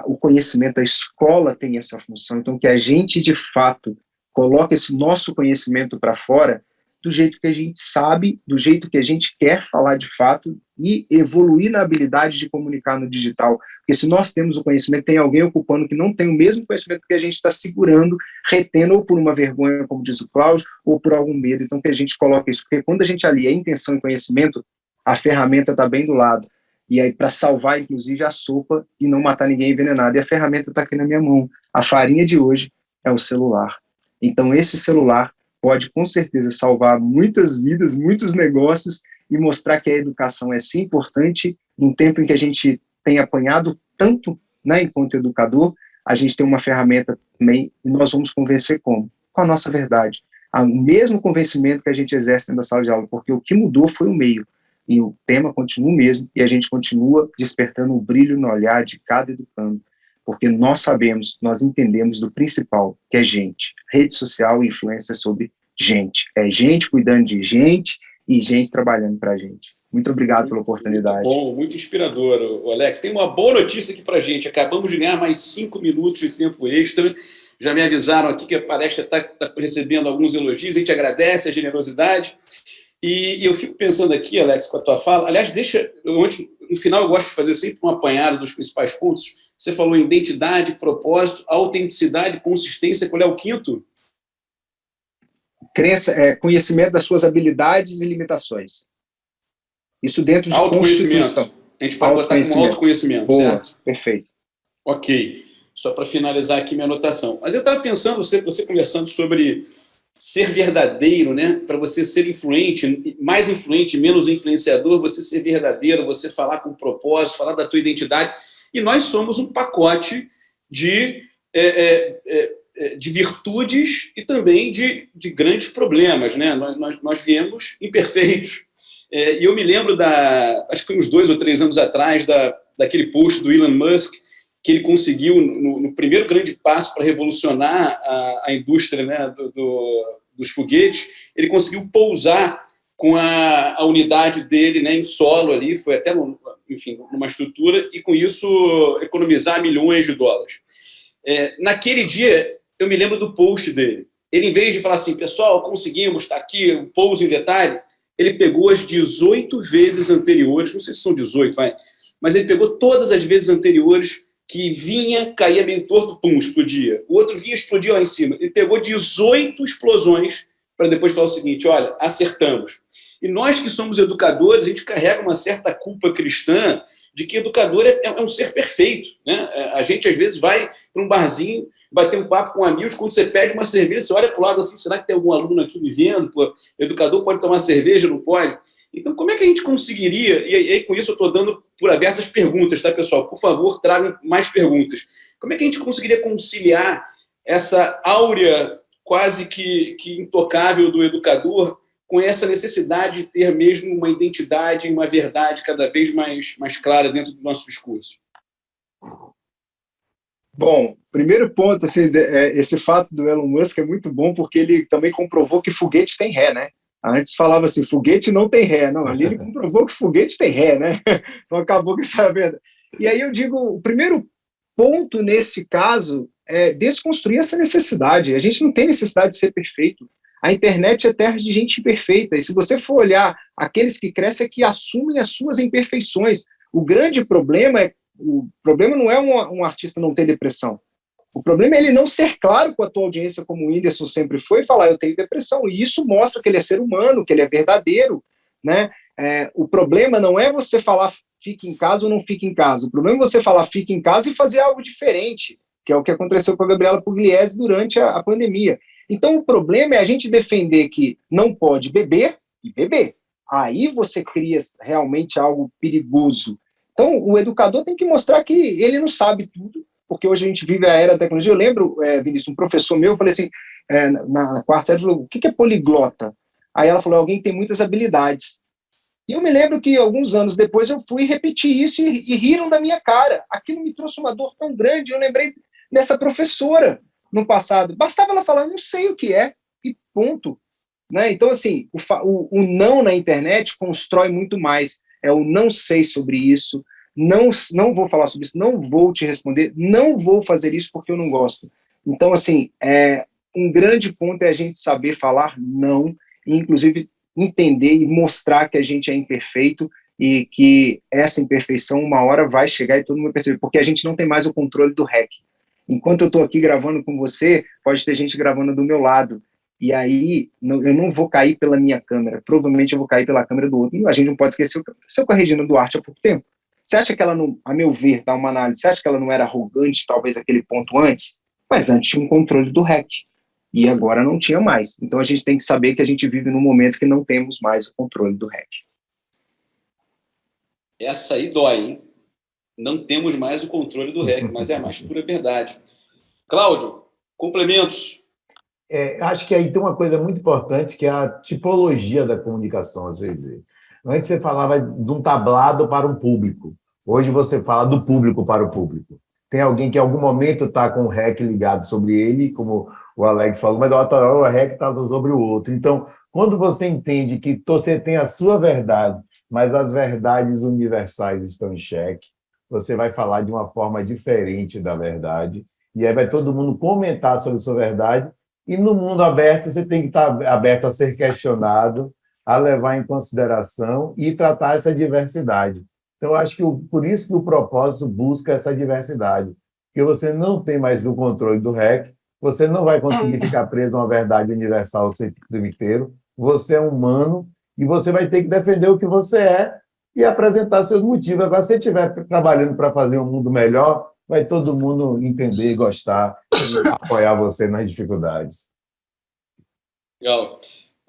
o conhecimento, a escola tem essa função, então que a gente de fato coloque esse nosso conhecimento para fora, do jeito que a gente sabe, do jeito que a gente quer falar de fato e evoluir na habilidade de comunicar no digital. Porque se nós temos o conhecimento, tem alguém ocupando que não tem o mesmo conhecimento que a gente está segurando, retendo, ou por uma vergonha, como diz o Cláudio, ou por algum medo. Então, que a gente coloque isso. Porque quando a gente alia intenção e conhecimento, a ferramenta está bem do lado. e aí para salvar, inclusive, a sopa e não matar ninguém envenenado. E a ferramenta está aqui na minha mão. A farinha de hoje é o celular. Então, esse celular pode, com certeza, salvar muitas vidas, muitos negócios e mostrar que a educação é sim importante. Num tempo em que a gente tem apanhado tanto, né, enquanto educador, a gente tem uma ferramenta também e nós vamos convencer como? Com a nossa verdade. O mesmo convencimento que a gente exerce dentro da sala de aula, porque o que mudou foi o meio. E o tema continua o mesmo, e a gente continua despertando o brilho no olhar de cada educando, porque nós sabemos, nós entendemos do principal, que é gente. Rede social e influência sobre gente. É gente cuidando de gente e gente trabalhando para a gente. Muito obrigado pela oportunidade. Muito bom, muito inspirador, Alex. Tem uma boa notícia aqui para a gente. Acabamos de ganhar mais 5 minutos de tempo extra. Já me avisaram aqui que a palestra está recebendo alguns elogios. A gente agradece a generosidade. E eu fico pensando aqui, Alex, com a tua fala. Aliás, no final eu gosto de fazer sempre um apanhado dos principais pontos. Você falou em identidade, propósito, autenticidade, consistência. Qual é o quinto? Conhecimento das suas habilidades e limitações. Isso dentro de autoconhecimento. A gente pode botar como autoconhecimento, boa, certo? Perfeito. Ok. Só para finalizar aqui minha anotação. Mas eu estava pensando, você conversando sobre ser verdadeiro, né? Para você ser influente, mais influente, menos influenciador, você ser verdadeiro, você falar com propósito, falar da tua identidade. E nós somos um pacote de virtudes e também de grandes problemas, né? Nós viemos imperfeitos. E eu me lembro acho que foi uns 2 ou 3 anos atrás, daquele post do Elon Musk, que ele conseguiu, no primeiro grande passo para revolucionar a indústria, né, dos foguetes, ele conseguiu pousar com a unidade dele, né, em solo ali, foi até, enfim, numa estrutura, e com isso economizar milhões de dólares. Naquele dia, eu me lembro do post dele. Ele, em vez de falar assim, pessoal, conseguimos, está aqui, o pouso em detalhe, ele pegou as 18 vezes anteriores, não sei se são 18, mas ele pegou todas as vezes anteriores que vinha, caía meio torto, pum, explodia. O outro vinha, explodia lá em cima. Ele pegou 18 explosões para depois falar o seguinte, olha, acertamos. E nós que somos educadores, a gente carrega uma certa culpa cristã de que educador é um ser perfeito, né? A gente, às vezes, vai para um barzinho, bater um papo com amigos, quando você pede uma cerveja, você olha para o lado assim, será que tem algum aluno aqui me vendo? Pô, educador pode tomar cerveja, não pode? Então, como é que a gente conseguiria, e aí com isso eu estou dando por abertas perguntas, tá, pessoal? Por favor, tragam mais perguntas. Como é que a gente conseguiria conciliar essa áurea quase que intocável do educador com essa necessidade de ter mesmo uma identidade, uma verdade cada vez mais clara dentro do nosso discurso? Bom, primeiro ponto, assim, esse fato do Elon Musk é muito bom porque ele também comprovou que foguete tem ré, né? Antes falava assim, foguete não tem ré. Não, ali ele comprovou que foguete tem ré, né? Então acabou com essa verdade. E aí eu digo, o primeiro ponto nesse caso é desconstruir essa necessidade. A gente não tem necessidade de ser perfeito. A internet é terra de gente imperfeita. E se você for olhar, aqueles que crescem é que assumem as suas imperfeições. O grande problema não é um artista não ter depressão. O problema é ele não ser claro com a tua audiência, como o Whindersson sempre foi, e falar, eu tenho depressão. E isso mostra que ele é ser humano, que ele é verdadeiro, né? O problema não é você falar fique em casa ou não fique em casa. O problema é você falar fique em casa e fazer algo diferente, que é o que aconteceu com a Gabriela Pugliese durante a pandemia. Então, o problema é a gente defender que não pode beber e beber. Aí você cria realmente algo perigoso. Então, o educador tem que mostrar que ele não sabe tudo, porque hoje a gente vive a era da tecnologia. Eu lembro, Vinícius, um professor meu, eu falei assim, na quarta série, falou, o que é poliglota? Aí ela falou, alguém que tem muitas habilidades. E eu me lembro que alguns anos depois eu fui repetir isso e riram da minha cara. Aquilo me trouxe uma dor tão grande, eu lembrei dessa professora no passado. Bastava ela falar, não sei o que é, e ponto. Né? Então, assim, o não na internet constrói muito mais. É o não sei sobre isso, não vou falar sobre isso, não vou te responder, não vou fazer isso porque eu não gosto. Então, assim, um grande ponto é a gente saber falar não, e inclusive entender e mostrar que a gente é imperfeito e que essa imperfeição uma hora vai chegar e todo mundo vai perceber, porque a gente não tem mais o controle do REC. Enquanto eu estou aqui gravando com você, pode ter gente gravando do meu lado, e aí eu não vou cair pela minha câmera, provavelmente eu vou cair pela câmera do outro. A gente não pode esquecer o que aconteceu com a Regina Duarte há pouco tempo. Você acha que ela não, a meu ver, dá uma análise, você acha que ela não era arrogante, talvez, aquele ponto antes? Mas antes tinha um controle do REC, e agora não tinha mais. Então a gente tem que saber que a gente vive num momento que não temos mais o controle do REC. Essa aí dói, hein? Não temos mais o controle do REC, mas é a mais pura verdade. Cláudio, complementos. Acho que aí tem uma coisa muito importante, que é a tipologia da comunicação, às vezes. Antes você falava de um tablado para um público. Hoje você fala do público para o público. Tem alguém que em algum momento está com o REC ligado sobre ele, como o Alex falou, mas o REC está sobre o outro. Então, quando você entende que você tem a sua verdade, mas as verdades universais estão em xeque, você vai falar de uma forma diferente da verdade, e aí vai todo mundo comentar sobre a sua verdade, e no mundo aberto você tem que estar aberto a ser questionado, a levar em consideração e tratar essa diversidade. Então, eu acho que por isso que o propósito busca essa diversidade, porque você não tem mais o controle do REC, você não vai conseguir ficar preso a uma verdade universal o tempo inteiro, você é humano e você vai ter que defender o que você é e apresentar seus motivos. Agora, se você estiver trabalhando para fazer um mundo melhor, vai todo mundo entender, gostar e apoiar você nas dificuldades. Legal.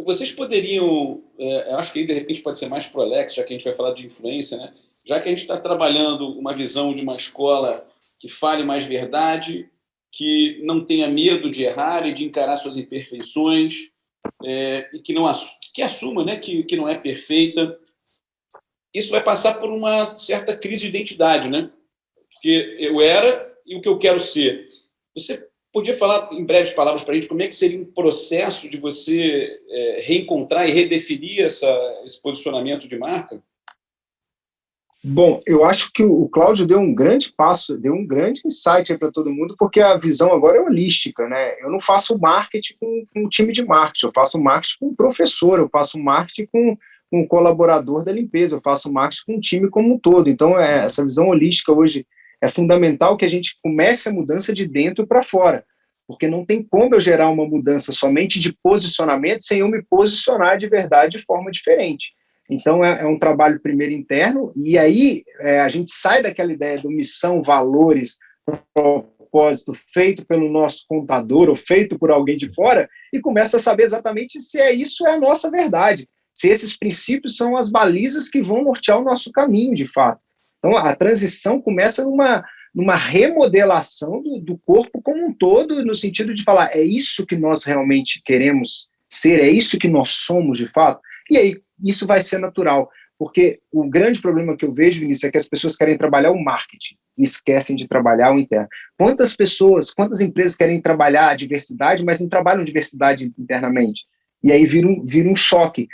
Vocês poderiam, eu acho que aí de repente pode ser mais para o Alex, já que a gente vai falar de influência, né? Já que a gente está trabalhando uma visão de uma escola que fale mais verdade, que não tenha medo de errar e de encarar suas imperfeições, e que assuma, né, que não é perfeita, isso vai passar por uma certa crise de identidade, né? Porque eu era e o que eu quero ser. Você podia falar em breves palavras para a gente como é que seria um processo de você reencontrar e redefinir esse posicionamento de marca? Bom, eu acho que o Cláudio deu um grande passo, deu um grande insight para todo mundo, porque a visão agora é holística, né? Eu não faço marketing com um time de marketing, eu faço marketing com um professor, eu faço marketing com um colaborador da limpeza, eu faço marketing com um time como um todo. Então, essa visão holística hoje é fundamental que a gente comece a mudança de dentro para fora, porque não tem como eu gerar uma mudança somente de posicionamento sem eu me posicionar de verdade de forma diferente. Então, é um trabalho primeiro interno, e aí a gente sai daquela ideia do missão, valores, propósito feito pelo nosso contador ou feito por alguém de fora e começa a saber exatamente se isso é a nossa verdade, se esses princípios são as balizas que vão nortear o nosso caminho, de fato. Então, a transição começa numa remodelação do corpo como um todo, no sentido de falar, é isso que nós realmente queremos ser, é isso que nós somos, de fato, e aí isso vai ser natural, porque o grande problema que eu vejo, Vinícius, é que as pessoas querem trabalhar o marketing e esquecem de trabalhar o interno. Quantas empresas querem trabalhar a diversidade, mas não trabalham diversidade internamente? E aí vira um choque.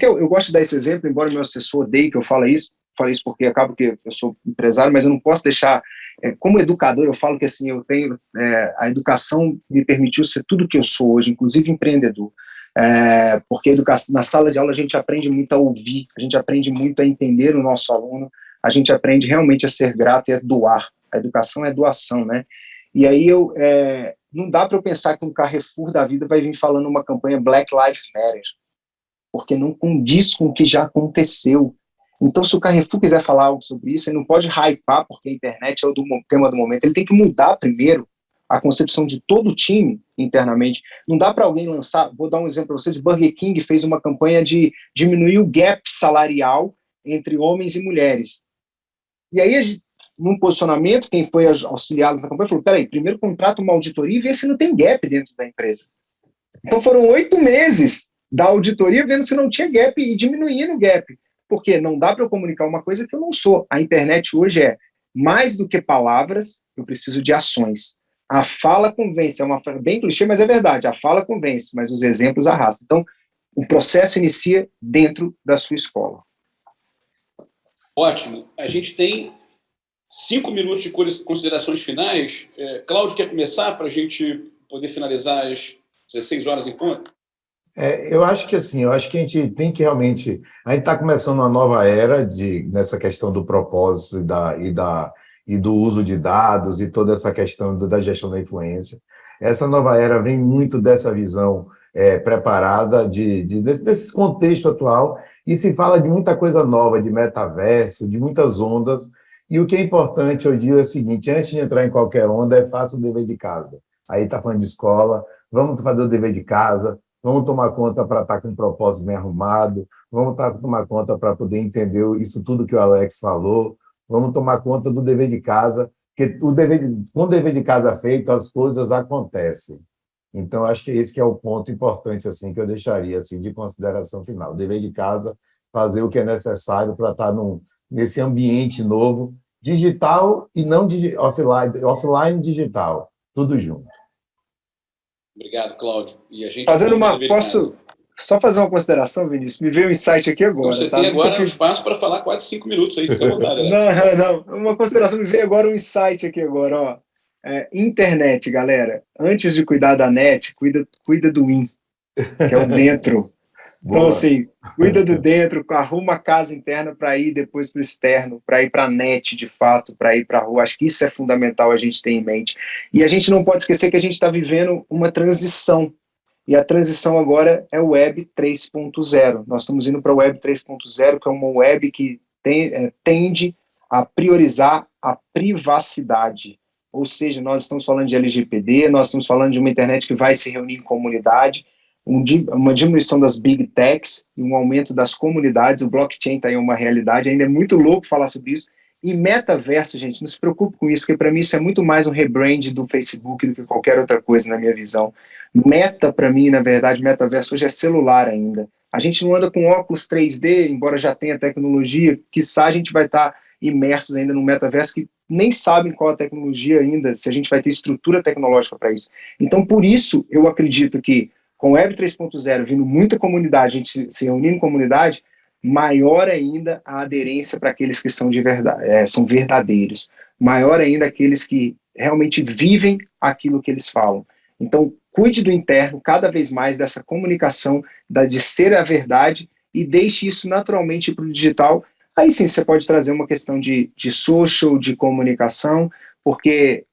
Eu gosto de dar esse exemplo, embora meu assessor odeie que eu falei isso porque acaba que eu sou empresário, mas eu não posso deixar, como educador, eu falo que assim, a educação me permitiu ser tudo que eu sou hoje, inclusive empreendedor. Porque na sala de aula a gente aprende muito a ouvir, a gente aprende muito a entender o nosso aluno, a gente aprende realmente a ser grato e a doar. A educação é doação, né? E aí não dá para eu pensar que um Carrefour da vida vai vir falando uma campanha Black Lives Matter, porque não condiz com o que já aconteceu. Então, se o Carrefour quiser falar algo sobre isso, ele não pode hypar porque a internet é o tema do momento, ele tem que mudar primeiro a concepção de todo o time internamente. Não dá para alguém lançar, vou dar um exemplo para vocês, o Burger King fez uma campanha de diminuir o gap salarial entre homens e mulheres. E aí, num posicionamento, quem foi auxiliado nessa campanha falou, peraí, primeiro contrata uma auditoria e vê se não tem gap dentro da empresa. Então foram 8 meses da auditoria vendo se não tinha gap e diminuindo o gap. Porque não dá para eu comunicar uma coisa que eu não sou. A internet hoje é mais do que palavras, eu preciso de ações. A fala convence, é uma frase bem clichê, mas é verdade, a fala convence, mas os exemplos arrastam. Então, o processo inicia dentro da sua escola. Ótimo. A gente tem 5 minutos de considerações finais. Cláudio, quer começar para a gente poder finalizar às 16 horas em ponto? Eu acho que assim, a gente tem que realmente... A gente está começando uma nova era nessa questão do propósito e do uso de dados e toda essa questão da gestão da influência. Essa nova era vem muito dessa visão preparada desse contexto atual e se fala de muita coisa nova, de metaverso, de muitas ondas, E o que é importante, eu digo, é o seguinte: antes de entrar em qualquer onda, faça o dever de casa. Aí está falando de escola, vamos fazer o dever de casa, vamos tomar conta para estar com um propósito bem arrumado, vamos tomar conta para poder entender isso tudo que o Alex falou, vamos tomar conta do dever de casa, porque com o dever de casa feito, as coisas acontecem. Então, acho que esse que é o ponto importante assim, que eu deixaria assim, de consideração final. O dever de casa, fazer o que é necessário para estar nesse ambiente novo, digital e não offline digital, tudo junto. Obrigado, Cláudio. E a gente posso só fazer uma consideração, Vinícius? Me veio um insight aqui agora. Então, você tem agora um espaço para falar quase 5 minutos aí, fica à vontade, Alex. Não, uma consideração, me veio agora um insight aqui agora, ó. Internet, galera. Antes de cuidar da net, cuida do in, que é o dentro. Então, assim, cuida do dentro, arruma a casa interna para ir depois para o externo, para ir para a net, de fato, para ir para a rua. Acho que isso é fundamental a gente ter em mente. E a gente não pode esquecer que a gente está vivendo uma transição. E a transição agora é o Web 3.0. Nós estamos indo para o Web 3.0, que é uma web que tende a priorizar a privacidade. Ou seja, nós estamos falando de LGPD, nós estamos falando de uma internet que vai se reunir em comunidade, uma diminuição das big techs e um aumento das comunidades. O blockchain está aí uma realidade, ainda é muito louco falar sobre isso. E metaverso, gente, não se preocupe com isso, porque para mim isso é muito mais um rebrand do Facebook do que qualquer outra coisa na minha visão. Meta, para mim, na verdade, metaverso hoje é celular ainda. A gente não anda com óculos 3D, embora já tenha tecnologia, quiçá a gente vai estar imersos ainda no metaverso que nem sabem qual a tecnologia ainda, se a gente vai ter estrutura tecnológica para isso. Então, por isso, eu acredito que com Web 3.0 vindo muita comunidade, a gente se reunindo em comunidade, maior ainda a aderência para aqueles que são de verdade, são verdadeiros, maior ainda aqueles que realmente vivem aquilo que eles falam. Então, cuide do interno cada vez mais dessa comunicação, de ser a verdade, e deixe isso naturalmente para o digital. Aí sim, você pode trazer uma questão de social, de comunicação, porque,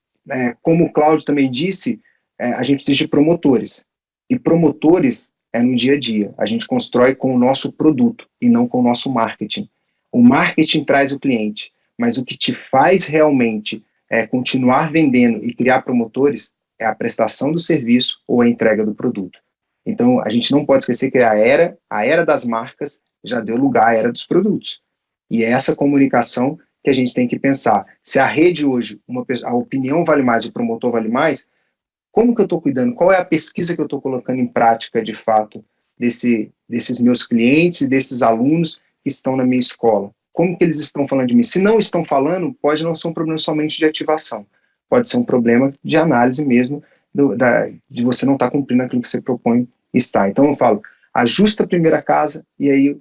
como o Cláudio também disse, a gente precisa de promotores. E promotores é no dia a dia. A gente constrói com o nosso produto e não com o nosso marketing. O marketing traz o cliente, mas o que te faz realmente continuar vendendo e criar promotores é a prestação do serviço ou a entrega do produto. Então, a gente não pode esquecer que a era das marcas já deu lugar à era dos produtos. E é essa comunicação que a gente tem que pensar. Se a rede hoje, a opinião vale mais, o promotor vale mais, como que eu estou cuidando? Qual é a pesquisa que eu estou colocando em prática, de fato, desses meus clientes e desses alunos que estão na minha escola? Como que eles estão falando de mim? Se não estão falando, pode não ser um problema somente de ativação. Pode ser um problema de análise mesmo, de você não estar cumprindo aquilo que você propõe estar. Então, eu falo, ajusta a primeira casa e aí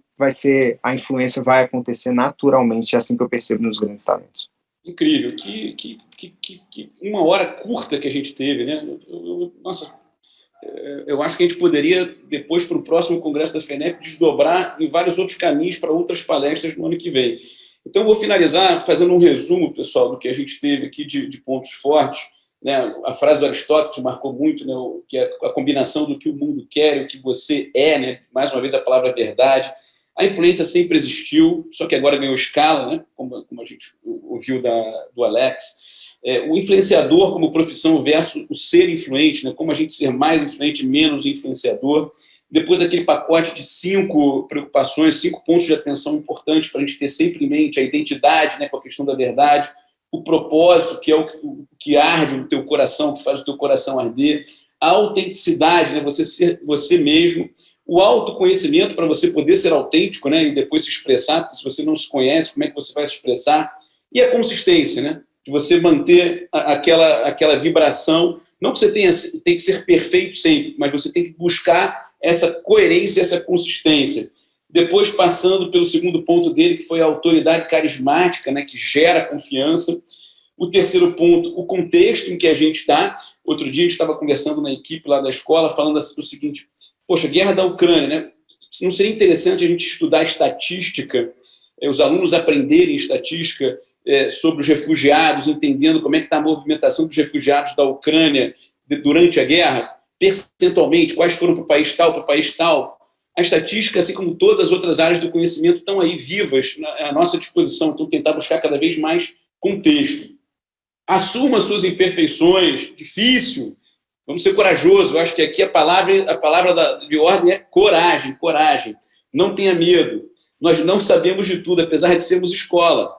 a influência vai acontecer naturalmente, é assim que eu percebo nos grandes talentos. Incrível, que uma hora curta que a gente teve, né? Nossa, eu acho que a gente poderia, depois, para o próximo congresso da FENEP, desdobrar em vários outros caminhos para outras palestras no ano que vem. Então, vou finalizar fazendo um resumo, pessoal, do que a gente teve aqui de pontos fortes. Né? A frase do Aristóteles marcou muito, né? Que é a combinação do que o mundo quer e o que você é, né? Mais uma vez, a palavra verdade. A influência sempre existiu, só que agora ganhou escala, né? como a gente ouviu do Alex. O influenciador como profissão versus o ser influente, né? Como a gente ser mais influente, menos influenciador. Depois aquele pacote de 5 preocupações, 5 pontos de atenção importantes para a gente ter sempre em mente: a identidade, né? Com a questão da verdade, o propósito, que é o que arde no teu coração, que faz o teu coração arder, a autenticidade, né? Você ser você mesmo, o autoconhecimento para você poder ser autêntico, né? E depois se expressar, porque se você não se conhece, como é que você vai se expressar? E a consistência, né? De você manter aquela vibração. Não que você tem que ser perfeito sempre, mas você tem que buscar essa coerência, essa consistência. Depois, passando pelo segundo ponto dele, que foi a autoridade carismática, né? Que gera confiança. O terceiro ponto, o contexto em que a gente está. Outro dia a gente estava conversando na equipe lá da escola, falando assim, o seguinte: poxa, guerra da Ucrânia, né? Não seria interessante a gente estudar estatística, os alunos aprenderem estatística sobre os refugiados, entendendo como é que está a movimentação dos refugiados da Ucrânia durante a guerra, percentualmente, quais foram para o país tal, para o país tal. A estatística, assim como todas as outras áreas do conhecimento, estão aí vivas à nossa disposição. Então, tentar buscar cada vez mais contexto. Assuma suas imperfeições, difícil, vamos ser corajosos. Eu acho que aqui a palavra de ordem é coragem, coragem. Não tenha medo. Nós não sabemos de tudo, apesar de sermos escola.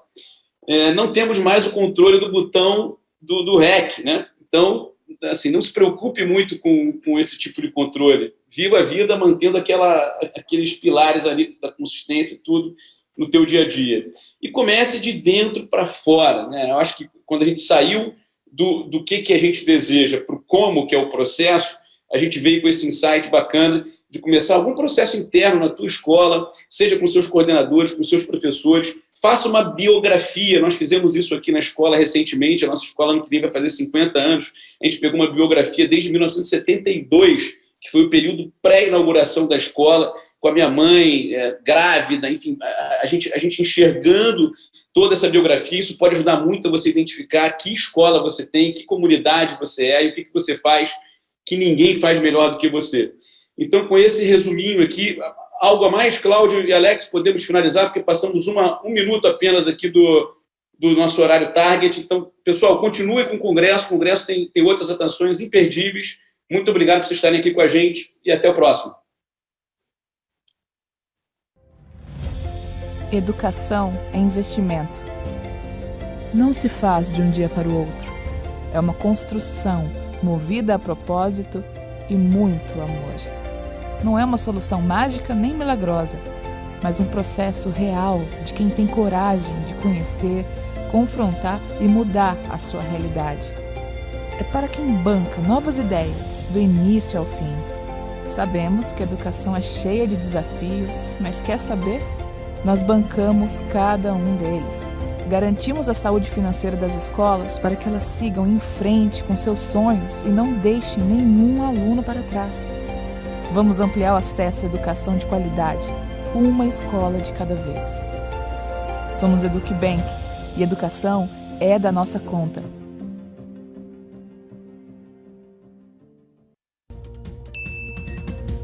Não temos mais o controle do botão do REC, né? Então, assim, não se preocupe muito com esse tipo de controle. Viva a vida mantendo aqueles pilares ali da consistência e tudo no teu dia a dia. E comece de dentro para fora, né? Eu acho que quando a gente saiu do que a gente deseja para o como, que é o processo, a gente veio com esse insight bacana de começar algum processo interno na tua escola, seja com seus coordenadores, com seus professores. Faça uma biografia. Nós fizemos isso aqui na escola recentemente. A nossa escola ano que vem vai fazer 50 anos. A gente pegou uma biografia desde 1972, que foi o período pré-inauguração da escola, com a minha mãe grávida, enfim, a gente enxergando toda essa biografia. Isso pode ajudar muito a você identificar que escola você tem, que comunidade você é e o que você faz que ninguém faz melhor do que você. Então, com esse resuminho aqui, algo a mais, Cláudio e Alex, podemos finalizar, porque passamos um minuto apenas aqui do nosso horário target. Então, pessoal, continue com o Congresso. O Congresso tem outras atrações imperdíveis. Muito obrigado por vocês estarem aqui com a gente e até o próximo. Educação é investimento. Não se faz de um dia para o outro. É uma construção movida a propósito e muito amor. Não é uma solução mágica nem milagrosa, mas um processo real de quem tem coragem de conhecer, confrontar e mudar a sua realidade. É para quem banca novas ideias, do início ao fim. Sabemos que a educação é cheia de desafios, mas quer saber? Nós bancamos cada um deles. Garantimos a saúde financeira das escolas para que elas sigam em frente com seus sonhos e não deixem nenhum aluno para trás. Vamos ampliar o acesso à educação de qualidade, uma escola de cada vez. Somos EducBank e educação é da nossa conta.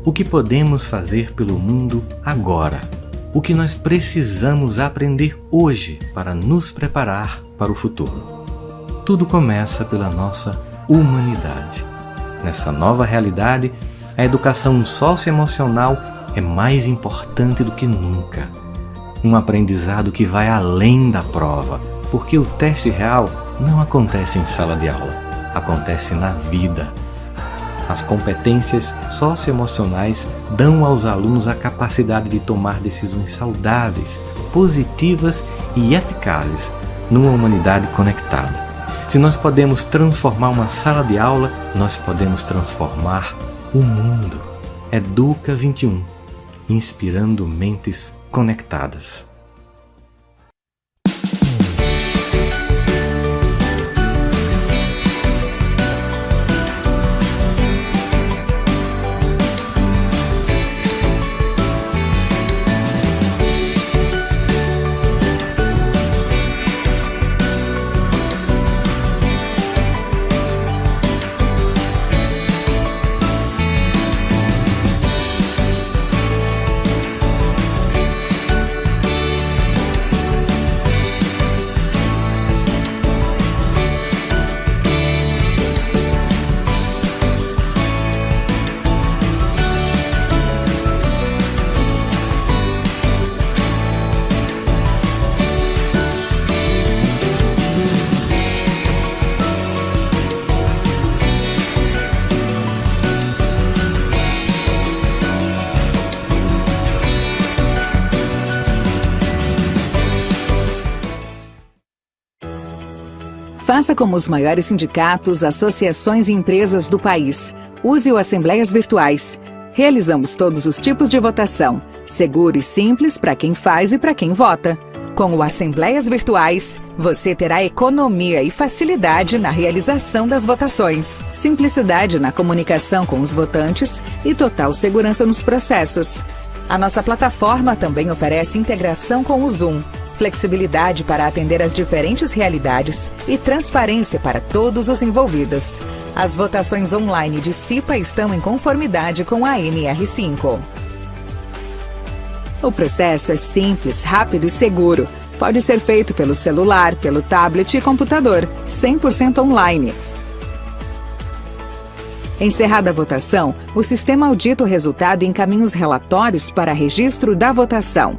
O que podemos fazer pelo mundo agora? O que nós precisamos aprender hoje para nos preparar para o futuro? Tudo começa pela nossa humanidade. Nessa nova realidade, a educação socioemocional é mais importante do que nunca. Um aprendizado que vai além da prova, porque o teste real não acontece em sala de aula, acontece na vida. As competências socioemocionais dão aos alunos a capacidade de tomar decisões saudáveis, positivas e eficazes numa humanidade conectada. Se nós podemos transformar uma sala de aula, nós podemos transformar o mundo. Educa 21, inspirando mentes conectadas. Faça como os maiores sindicatos, associações e empresas do país. Use o Assembleias Virtuais. Realizamos todos os tipos de votação, seguro e simples para quem faz e para quem vota. Com o Assembleias Virtuais, você terá economia e facilidade na realização das votações, simplicidade na comunicação com os votantes e total segurança nos processos. A nossa plataforma também oferece integração com o Zoom, flexibilidade para atender às diferentes realidades e transparência para todos os envolvidos. As votações online de CIPA estão em conformidade com a NR5. O processo é simples, rápido e seguro. Pode ser feito pelo celular, pelo tablet e computador, 100% online. Encerrada a votação, o sistema audita o resultado e encaminha os relatórios para registro da votação.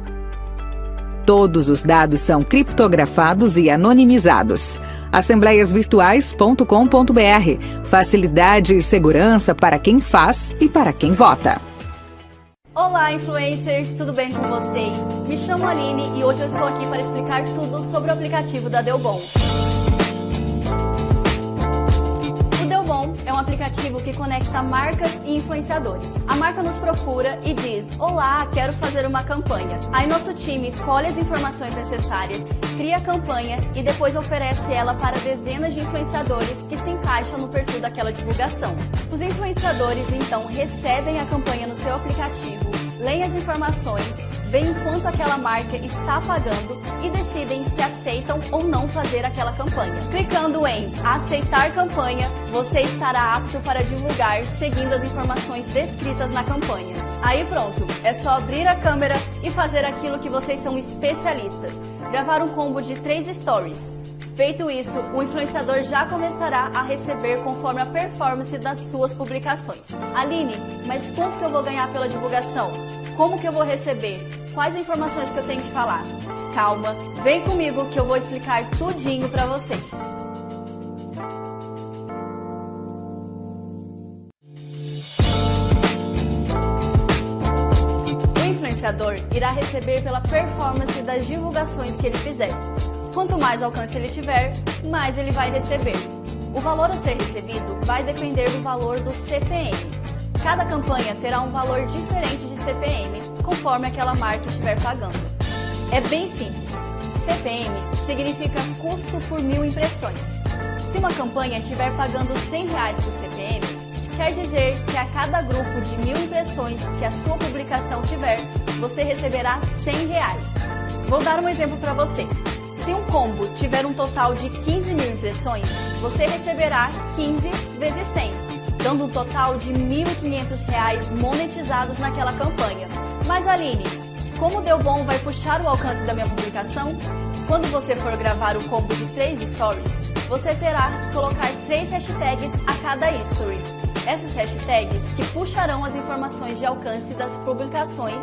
Todos os dados são criptografados e anonimizados. assembleiasvirtuais.com.br. Facilidade e segurança para quem faz e para quem vota. Olá, influencers! Tudo bem com vocês? Me chamo Aline e hoje eu estou aqui para explicar tudo sobre o aplicativo da Delbom. O Delbom é um aplicativo que conecta marcas e influenciadores. A marca nos procura e diz: olá, quero fazer uma campanha. Aí nosso time colhe as informações necessárias, cria a campanha e depois oferece ela para dezenas de influenciadores que se encaixam no perfil daquela divulgação. Os influenciadores então recebem a campanha no seu aplicativo, leem as informações, veem quanto aquela marca está pagando e decidem se aceitam ou não fazer aquela campanha. Clicando em aceitar campanha, você estará apto para divulgar seguindo as informações descritas na campanha. Aí pronto, é só abrir a câmera e fazer aquilo que vocês são especialistas, gravar um combo de 3 stories. Feito isso, o influenciador já começará a receber conforme a performance das suas publicações. Aline, mas quanto que eu vou ganhar pela divulgação? Como que eu vou receber? Quais informações que eu tenho que falar? Calma, vem comigo que eu vou explicar tudinho para vocês. O influenciador irá receber pela performance das divulgações que ele fizer. Quanto mais alcance ele tiver, mais ele vai receber. O valor a ser recebido vai depender do valor do CPM. Cada campanha terá um valor diferente de CPM, conforme aquela marca estiver pagando. É bem simples. CPM significa custo por 1000 impressões. Se uma campanha estiver pagando R$100 por CPM, quer dizer que a cada grupo de 1000 impressões que a sua publicação tiver, você receberá R$100. Vou dar um exemplo para você. Se um combo tiver um total de 15.000 impressões, você receberá 15 vezes 100, dando um total de R$1.500 monetizados naquela campanha. Mas Aline, como o Delbom vai puxar o alcance da minha publicação? Quando você for gravar o combo de 3 stories, você terá que colocar 3 hashtags a cada story. Essas hashtags que puxarão as informações de alcance das publicações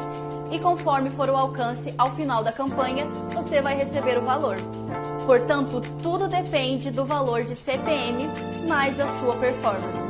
e conforme for o alcance ao final da campanha, você vai receber o valor. Portanto, tudo depende do valor de CPM mais a sua performance.